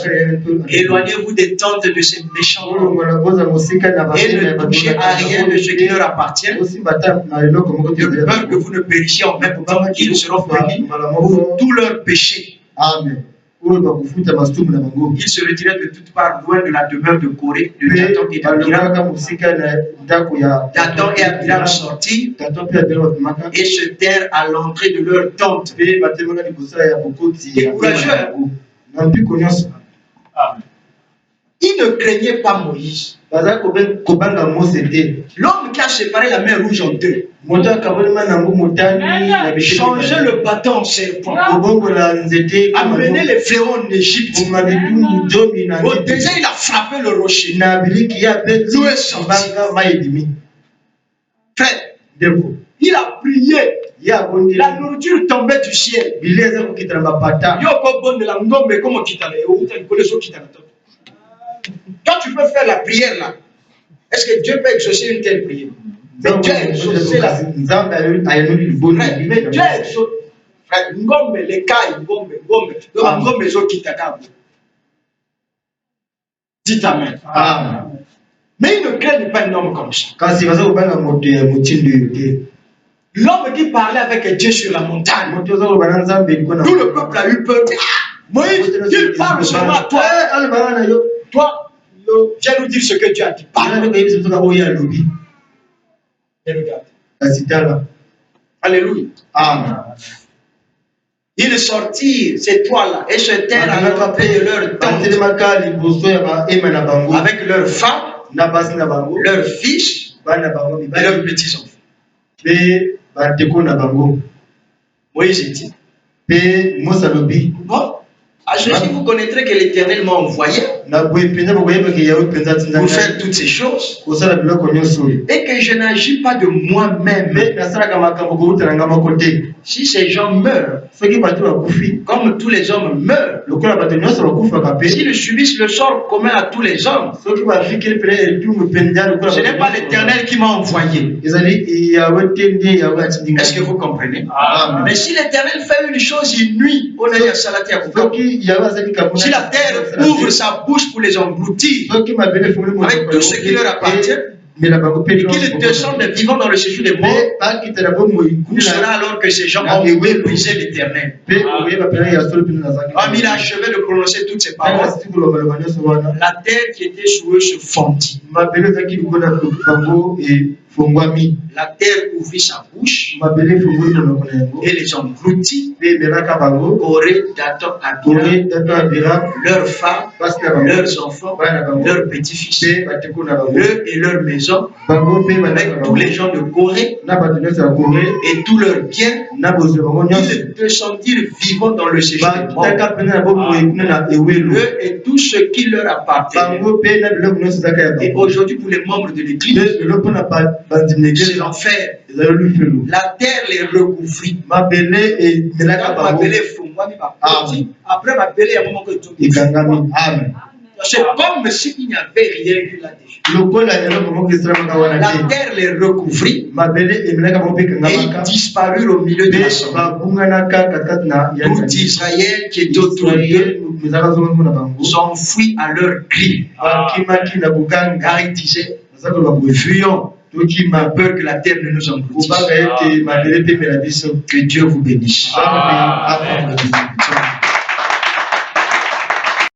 éloignez-vous des tentes de ces méchants et ne touchez à rien de ce qui leur appartient, de peur que vous ne périssiez en même temps qu'ils seront punis pour tous leurs péchés. Amen. Il se retirait de toutes parts loin de la demeure de Corée, de Dathan et d'Abiram. Dathan et Abiram sortirent et se terrent à l'entrée de leur tente. Ils ne craignaient pas Moïse. L'homme qui a séparé la mer rouge en deux. Changer le bâton en serpent. Amener les fléaux en Égypte. Au désert, il a frappé le rocher. L'eau est sortie. Frère, il a prié. La nourriture tombait du ciel. Quand tu peux faire la prière là, est-ce que Dieu peut exaucer une telle prière? Mais Dieu a exaucé la prière. Mais Dieu a exaucé. Ngombe, les cailles, ngombe, zo kitaka. Dites Amen. Mais il ne craignent pas un homme comme ça. L'homme qui parlait avec Dieu sur la montagne. Tout le peuple a eu peur. Moïse, il parle seulement à toi. Toi, viens nous dire ce que Dieu a dit. Parle. Et regarde. basitala. Alléluia. Amen. Ils sortirent ces trois-là et se tinrent à l'entrée de leur tente avec leurs femmes, leurs fils et leurs petits-enfants. Moïse dit, bon, à ceci vous connaîtrez que l'Éternel m'a envoyé pour faire toutes ces choses et que je n'agis pas de moi-même. Si ces gens meurent, comme tous les hommes meurent, s'ils subissent le sort commun à tous les hommes, ce n'est pas l'Éternel qui m'a envoyé. Est-ce que vous comprenez? Mais si l'Éternel fait une chose, il nuit. Si la terre ouvre sa bouche pour les engloutir, avec tout ce qui leur appartient, et qu'ils descendent vivants dans le séjour des morts, où sera alors que ces gens ont méprisé l'Éternel? Comme il a achevé de prononcer toutes ces paroles, la terre qui était sous eux se fondit. La terre ouvrit sa bouche et les engloutit. Corée, Dathan, Abiram, leurs femmes, leurs enfants, leurs petits-fils, eux et leurs maisons, avec tous les gens de Corée et tous leurs biens, ils descendirent vivants dans le séjour des morts. Eux et tout ce qui leur appartient. Et aujourd'hui, pour les membres de l'Église, c'est l'enfer. La terre les recouvrit. Après ma belle, il y a un moment que tout. C'est comme s'il n'y avait rien eu là-dessus. La terre les recouvrit et ils disparurent au milieu de l'assemblée. Tout Israël qui était autour d'eux s'enfuit à leur cri. Car ils disaient, fuyons. Peur que la terre ne nous engloutisse. Que Dieu vous bénisse.